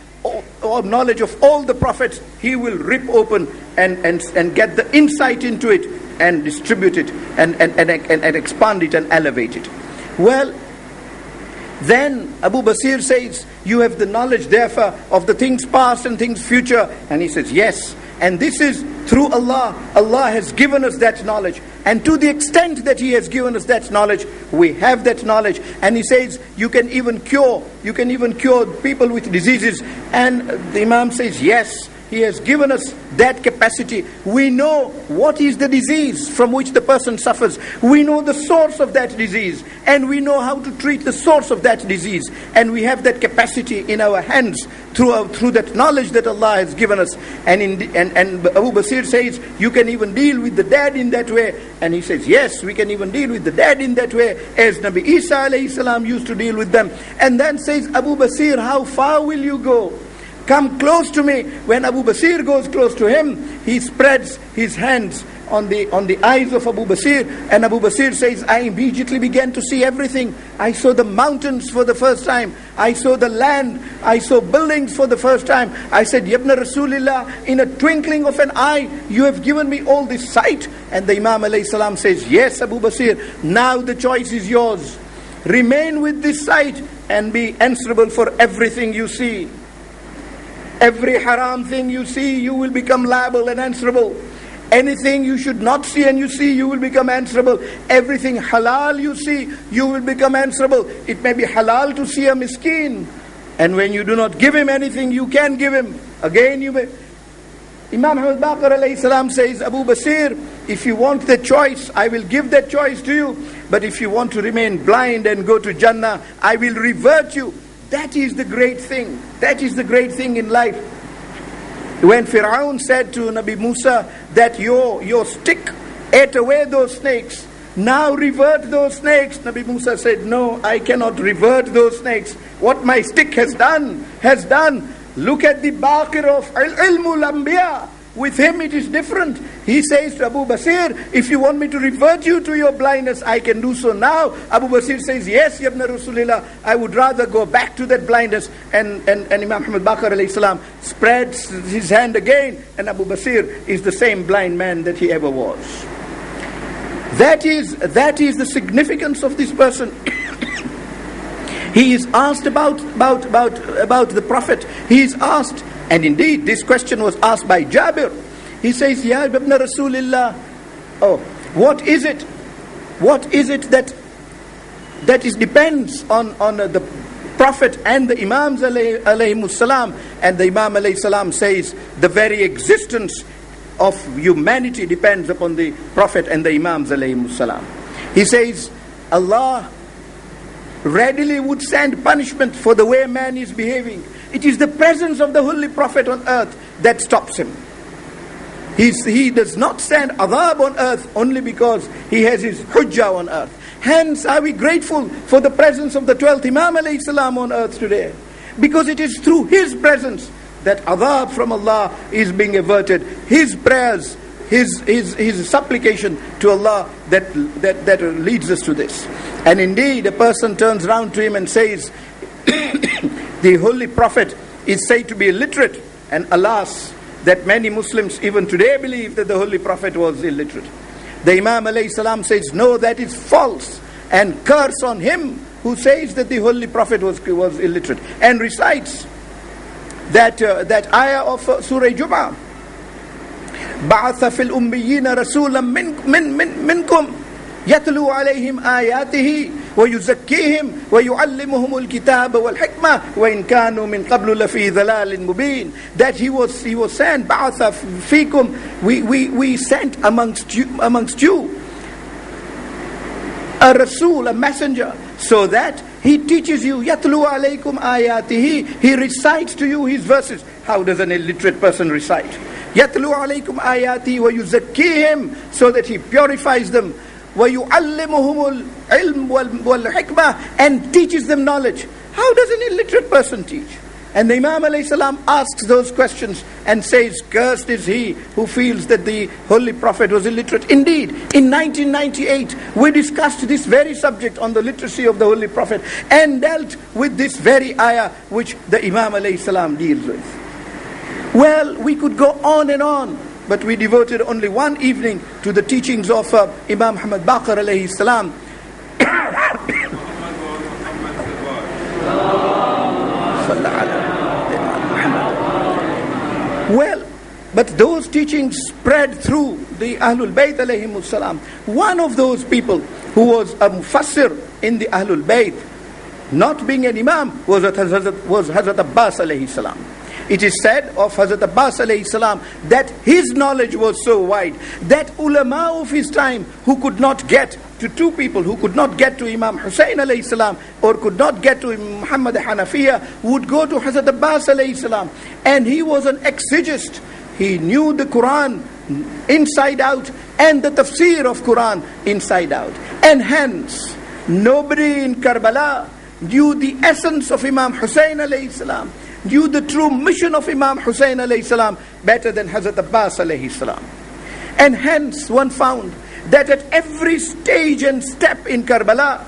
or knowledge of all the prophets. He will rip open and get the insight into it and distribute it and expand it and elevate it. Well, then Abu Basir says, you have the knowledge therefore of the things past and things future. And he says, yes. And this is through Allah. Allah has given us that knowledge. And to the extent that He has given us that knowledge, we have that knowledge. And he says, you can even cure people with diseases. And the Imam says, yes, He has given us that capacity. We know what is the disease from which the person suffers. We know the source of that disease. And we know how to treat the source of that disease. And we have that capacity in our hands through that knowledge that Allah has given us. And Abu Basir says, you can even deal with the dead in that way. And he says, yes, we can even deal with the dead in that way, as Nabi Isa alayhi salam used to deal with them. And then says Abu Basir, how far will you go? Come close to me. When Abu Basir goes close to him, he spreads his hands on the eyes of Abu Basir, and Abu Basir says, I immediately began to see everything. I saw the mountains for the first time. I saw the land. I saw buildings for the first time. I said, Yabna Rasulillah, in a twinkling of an eye, you have given me all this sight. And the Imam alayhi salam says, yes, Abu Basir, now the choice is yours. Remain with this sight and be answerable for everything you see. Every haram thing you see, you will become liable and answerable. Anything you should not see and you see, you will become answerable. Everything halal you see, you will become answerable. It may be halal to see a miskin, and when you do not give him anything, you can give him. Again, you may. Imam Muhammad Baqir alayhi salam says, Abu Basir, if you want the choice, I will give that choice to you. But if you want to remain blind and go to Jannah, I will revert you. That is the great thing. That is the great thing in life. When Fir'aun said to Nabi Musa that your stick ate away those snakes, now revert those snakes. Nabi Musa said, no, I cannot revert those snakes. What my stick has done, has done. Look at the Baqir of Ilmul Anbiya. With him it is different. He says to Abu Basir, if you want me to revert you to your blindness, I can do so now. Abu Basir says, yes, Ya Ibn Rasulillah, I would rather go back to that blindness. And Imam Muhammad Baqir alayhi salam spreads his hand again, and Abu Basir is the same blind man that he ever was. That is the significance of this person. He is asked about the Prophet. He is asked, and indeed this question was asked by Jabir. He says, Ya Ibn Rasulillah, what is it? What is it that is depends on the Prophet and the Imams alayhimus salam? And the Imam alayhi salam says, the very existence of humanity depends upon the Prophet and the Imams alayhimus salam. He says, Allah readily would send punishment for the way man is behaving. It is the presence of the Holy Prophet on earth that stops him. He does not send adhab on earth only because he has his hujjah on earth. Hence are we grateful for the presence of the 12th Imam alayhi salam on earth today. Because it is through his presence that adhab from Allah is being averted. His prayers, his supplication to Allah that leads us to this. And indeed, a person turns round to him and says, the Holy Prophet is said to be illiterate. And alas, that many Muslims even today believe that the Holy Prophet was illiterate. The Imam alayhi salam says, no, that is false. And curse on him who says that the Holy Prophet was illiterate. And recites that ayah of Surah Jum'ah. بَعَثَ فِي الْأُمِّيِّينَ رَسُولًا مِنْكُمْ يَتْلُو عَلَيْهِمْ آيَاتِهِ وَيُزَكِّيهِمْ وَيُعَلِّمُهُمُ الْكِتَابَ وَالْحِكْمَةَ وَإِنْ كَانُوا مِنْ قَبْلُ لَفِي ضَلَالٍ مُبِينٍ. That he was sent, بَعَثَ فِيكُمْ, we sent amongst you a Rasul, a messenger, so that he teaches you, يَتْلُو عَلَيْكُمْ آيَاتِهِ, he recites to you his verses. How does an illiterate person recite? يَتْلُو عَلَيْكُمْ آيَاتِهِ وَيُزَكِّيهِمْ, so that he purifies them. وَيُعَلِّمُهُمُ الْعِلْمِ وَالْحِكْمَةِ, and teaches them knowledge. How does an illiterate person teach? And the Imam alayhi salam asks those questions and says, cursed is he who feels that the Holy Prophet was illiterate. Indeed, in 1998, we discussed this very subject on the literacy of the Holy Prophet and dealt with this very ayah which the Imam alayhi salam deals with. Well, we could go on and on, but we devoted only one evening to the teachings of Imam Muhammad Baqir alayhi salam. Well, but those teachings spread through the Ahlul Bayt alayhimus salam. One of those people who was a mufassir in the Ahlul Bayt, not being an imam, was Hazrat Abbas alayhi salam. It is said of Hazrat Abbas alayhi salam that his knowledge was so wide that ulama of his time who could not get to two people, who could not get to Imam Hussein alayhi salam or could not get to Muhammad Hanafiya, would go to Hazrat Abbas alayhi salam. And he was an exegist. He knew the Quran inside out and the tafsir of Quran inside out. And hence, nobody in Karbala knew the essence of Imam Hussein alayhi salam, knew the true mission of Imam Hussein alayhi salam better than Hazrat Abbas alayhi salam. And hence one found that at every stage and step in Karbala,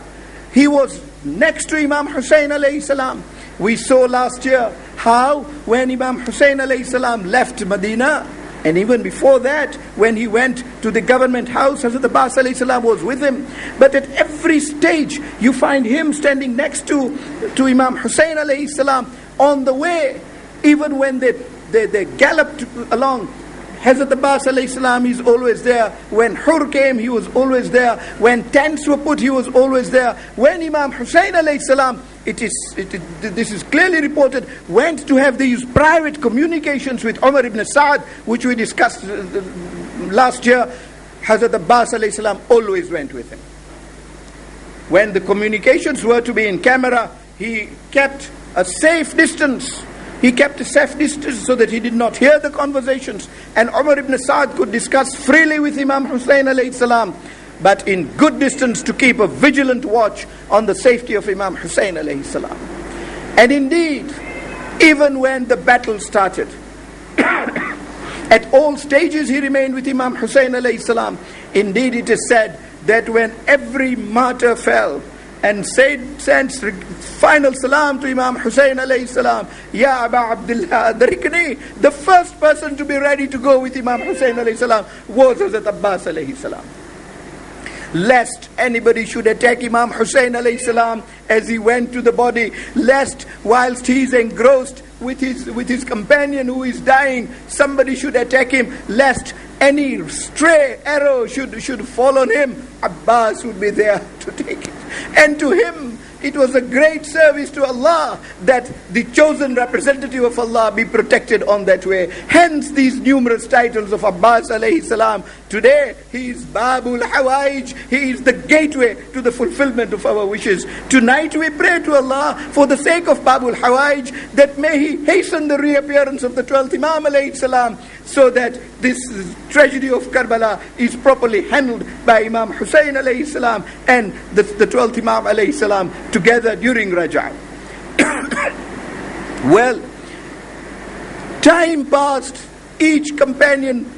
he was next to Imam Hussein alayhi salam. We saw last year how when Imam Hussein alayhi salam left Medina, and even before that, when he went to the government house, Hazrat Abbas alayhi salam was with him. But at every stage, you find him standing next to Imam Hussein alayhi salam on the way. Even when they galloped along, Hazrat Abbas alayhi salam is always there. When Hur came, he was always there. When tents were put, he was always there. When Imam Hussein alayhi salam, this is clearly reported, went to have these private communications with Umar ibn Sa'd, which we discussed last year, Hazrat Abbas alayhi salam always went with him. When the communications were to be in camera, he kept a safe distance. He kept a safe distance so that he did not hear the conversations. And Umar ibn Sa'd could discuss freely with Imam Hussein alayhi salam, but in good distance to keep a vigilant watch on the safety of Imam Hussein alayhi salam. And indeed, even when the battle started, at all stages he remained with Imam Hussein alayhi salam. Indeed, it is said that when every martyr fell and sent final salam to Imam Hussein alayhi salam, Ya Aba Abdullah Adrikni, the first person to be ready to go with Imam Hussein alayhi salam was Hazrat Abbas alayhi salam. Lest anybody should attack Imam Hussein alayhi salam as he went to the body, lest whilst he is engrossed with his companion who is dying, somebody should attack him, lest any stray arrow should fall on him, Abbas would be there to take it. And to him, it was a great service to Allah that the chosen representative of Allah be protected on that way. Hence these numerous titles of Abbas alayhi salam. Today, he is Babul Hawaij. He is the gateway to the fulfillment of our wishes. Tonight we pray to Allah for the sake of Babul Hawaij that may He hasten the reappearance of the 12th Imam alayhi salam, so that this tragedy of Karbala is properly handled by Imam Hussein alayhi salam and the 12th Imam alayhi salam together during Rajab. Well, time passed, each companion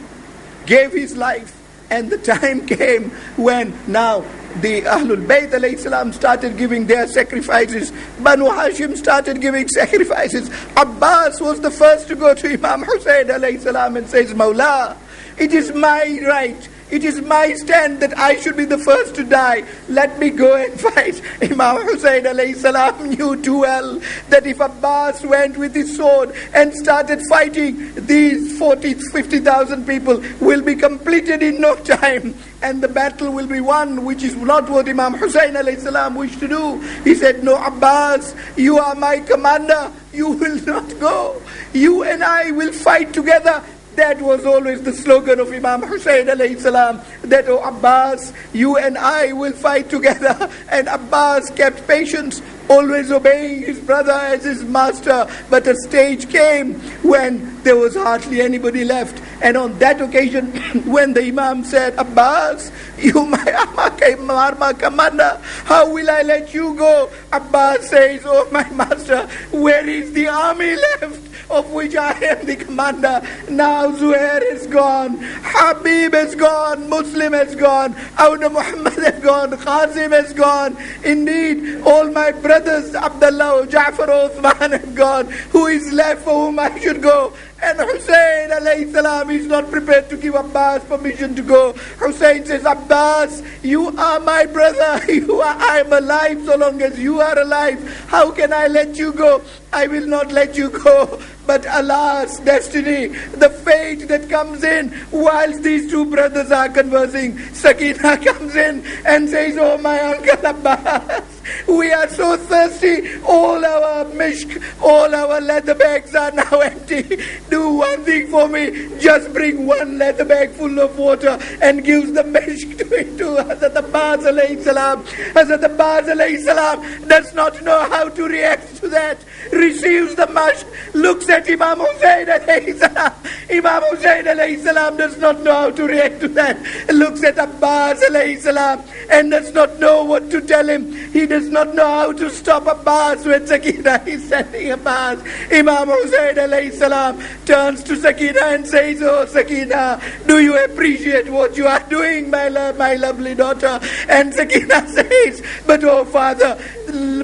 gave his life, and the time came when now the Ahlul Bayt alayhi salam started giving their sacrifices. Banu Hashim started giving sacrifices. Abbas was the first to go to Imam Hussein alayhi salam and says, Mawla, it is my right, it is my stand that I should be the first to die. Let me go and fight. Imam Hussein alayhi salam knew too well that if Abbas went with his sword and started fighting, these 50,000 people will be completed in no time, and the battle will be won, which is not what Imam Hussein alayhi salam wished to do. He said, no, Abbas, you are my commander, you will not go. You and I will fight together. That was always the slogan of Imam Hussein alayhi salam, that, oh Abbas, you and I will fight together. And Abbas kept patience, always obeying his brother as his master. But a stage came when there was hardly anybody left. And on that occasion, when the Imam said, Abbas, you my commander, how will I let you go? Abbas says, oh my master, where is the army left of which I am the commander? Now Zuhair is gone, Habib is gone, Muslim has gone, Awna Muhammad has gone, Qasim has gone. Indeed, all my brothers, Abdullah, Ja'far, Uthman have gone. Who is left for whom I should go? And Hussein alayhi salam is not prepared to give Abbas permission to go. Hussein says, Abbas, you are my brother. I am alive so long as you are alive. How can I let you go? I will not let you go. But alas, destiny, the fate that comes in whilst these two brothers are conversing, Sakina comes in and says, oh my uncle Abbas, we are so thirsty, all our mishk, all our leather bags are now empty. Do one thing for me, just bring one leather bag full of water and gives the mishk to Hazrat Abbas alayhi salam. Hazrat Abbas alayhi salam does not know how to react to that. Receives the mashk, looks at Imam Hussein alayhi salam. Imam Hussein alayhi salam does not know how to react to that. Looks at Abbas alayhi salam and does not know what to tell him. He does not know how to stop Abbas when Sakina is sending Abbas. Imam Hussein alayhi salam turns to Sakina and says, oh Sakina, do you appreciate what you are doing, my lovely daughter? And Sakina says, but oh father,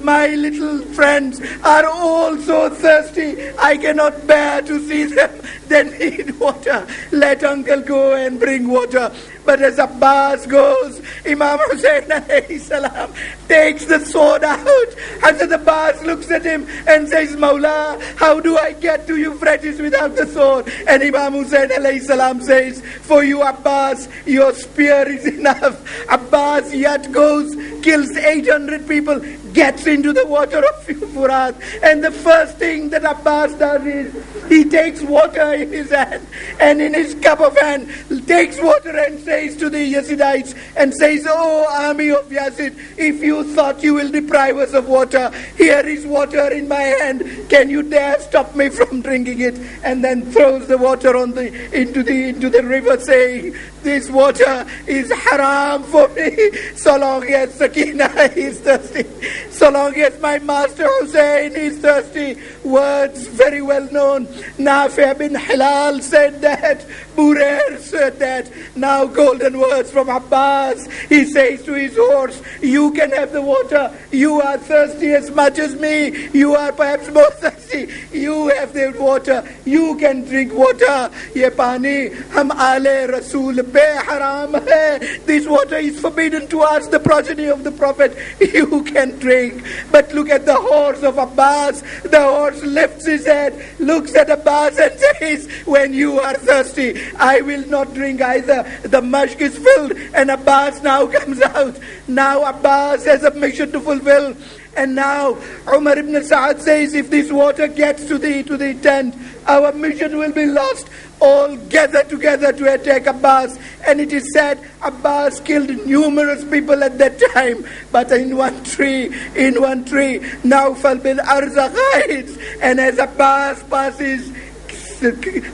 my little friends are all so thirsty. I cannot bear to see them. They need water. Let uncle go and bring water. But as Abbas goes, Imam Hussain alayhi salam takes the sword out. Hazrat Abbas looks at him and says, Mawla, how do I get to Euphrates without the sword? And Imam Hussain alayhi salam says, for you Abbas, your spear is enough. Abbas yet goes, kills 800 people, gets into the water of Furat. And the first thing that Abbas does is, he takes water in his hand, and in his cup of hand, takes water and says to the Yazidites, and says, oh army of Yazid, if you thought you will deprive us of water, here is water in my hand. Can you dare stop me from drinking it? And then throws the water into the river, saying, this water is haram for me, so long as Sakina is thirsty, so long as my master Hussein is thirsty. Words very well known. Nafi' bin Hilal said that, Burer said that. Now golden words from Abbas. He says to his horse, you can have the water. You are thirsty as much as me. You are perhaps more thirsty. You have the water. You can drink water. Ye pani hum aale Rasool pe haram hai. This water is forbidden to us, the progeny of the Prophet. You can drink. But look at the horse of Abbas. The horse lifts his head, looks at Abbas and says, when you are thirsty, I will not drink either. The mashk is filled, and Abbas now comes out. Now Abbas has a mission to fulfill. And now Umar ibn Sa'ad says, if this water gets to the tent, our mission will be lost. All gather together to attack Abbas. And it is said Abbas killed numerous people at that time. But in one tree, Nawfal bin Arzaq hides. And as Abbas passes,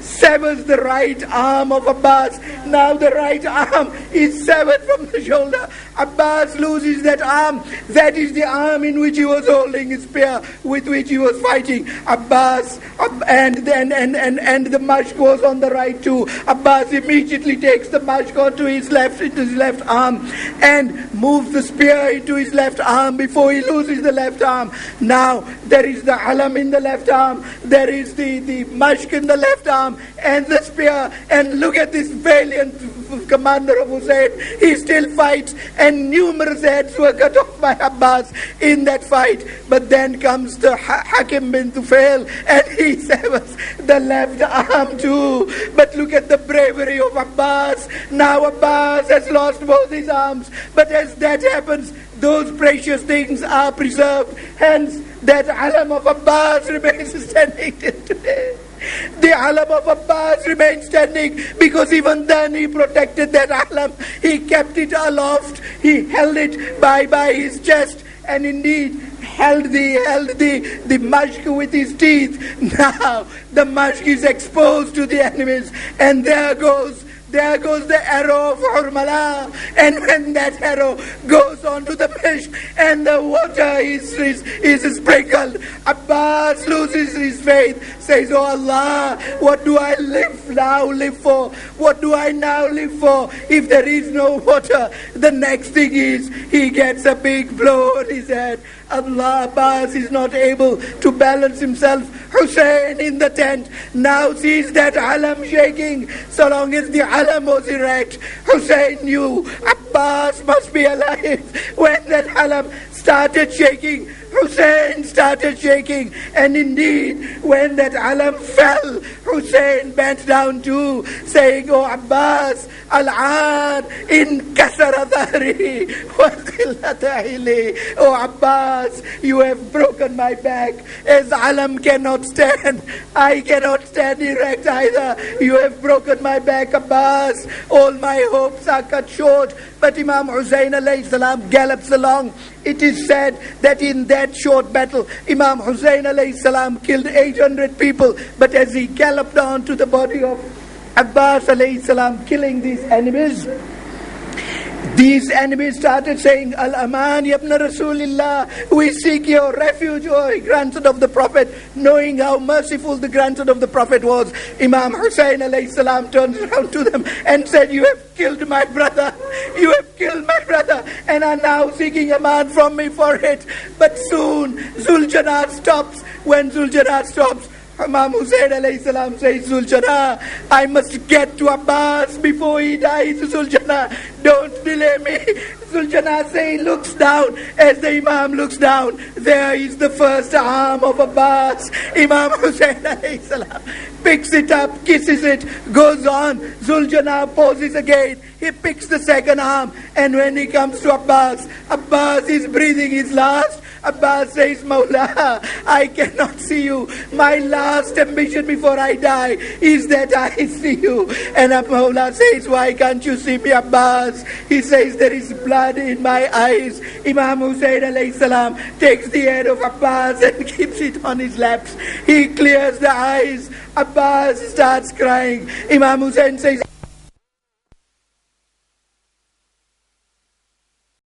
severs the right arm of Abbas. Now the right arm is severed from the shoulder. Abbas loses that arm. That is the arm in which he was holding his spear, with which he was fighting. Abbas, and the mashk was on the right too. Abbas immediately takes the mashk onto into his left arm, and moves the spear into his left arm before he loses the left arm. Now there is the alam in the left arm. There is the mashk in the left arm and the spear. And look at this valiant commander of Hussein. He still fights, and numerous heads were cut off by Abbas in that fight. But then comes the Hakim bin Tufail, and he severs the left arm too. But look at the bravery of Abbas. Now Abbas has lost both his arms, but as that happens, those precious things are preserved. Hence that alam of Abbas remains standing till today. The alam of Abbas remains standing, because even then he protected that alam. He kept it aloft. He held it by his chest, and indeed held the mashk with his teeth. Now the mashk is exposed to the enemies, and there goes the arrow of Hurmala. And when that arrow goes onto the fish and the water is sprinkled, Abbas loses his faith, says, oh Allah, what do I live for? What do I now live for if there is no water? The next thing is, he gets a big blow on his head. Allah, Abbas is not able to balance himself. Hussein in the tent now sees that alam shaking. So long as the alam was erect, Hussein knew Abbas must be alive. When that alam started shaking, Hussein started shaking. And indeed, when that alam fell, Hussein bent down too, saying, oh Abbas, Al-An in kasara dhari wa qillata hili. Oh Abbas, you have broken my back. As alam cannot stand, I cannot stand erect either. You have broken my back, Abbas. All my hopes are cut short. But Imam Hussain alayhi salam gallops along. It is said that in that short battle, Imam Hussain alayhi salam killed 800 people. But as he galloped on to the body of Abbas alayhi salam, killing these enemies, These enemies started saying, Al-Aman yabna Rasulillah, we seek your refuge, O grandson of the Prophet. Knowing how merciful the grandson of the Prophet was, Imam Hussain alayhi salam turns around to them and said, you have killed my brother, you have killed my brother, and are now seeking aman from me for it. But soon Zuljanah stops. When Zuljanah stops, Imam Hussain alayhi salam says, Zuljanah, I must get to Abbas before he dies. Zuljanah, don't delay me. Zuljanah says, looks down. As the Imam looks down, there is the first arm of Abbas. Imam Hussain alayhi salam picks it up, kisses it, goes on. Zuljanah pauses again. He picks the second arm, and when he comes to Abbas, Abbas is breathing his last. Abbas says, Mawla, I cannot see you. My last ambition before I die is that I see you. And Mawla says, why can't you see me, Abbas? He says, there is blood in my eyes. Imam Hussain alayhi salam takes the head of Abbas and keeps it on his laps. He clears the eyes. Abbas starts crying. Imam Hussain says,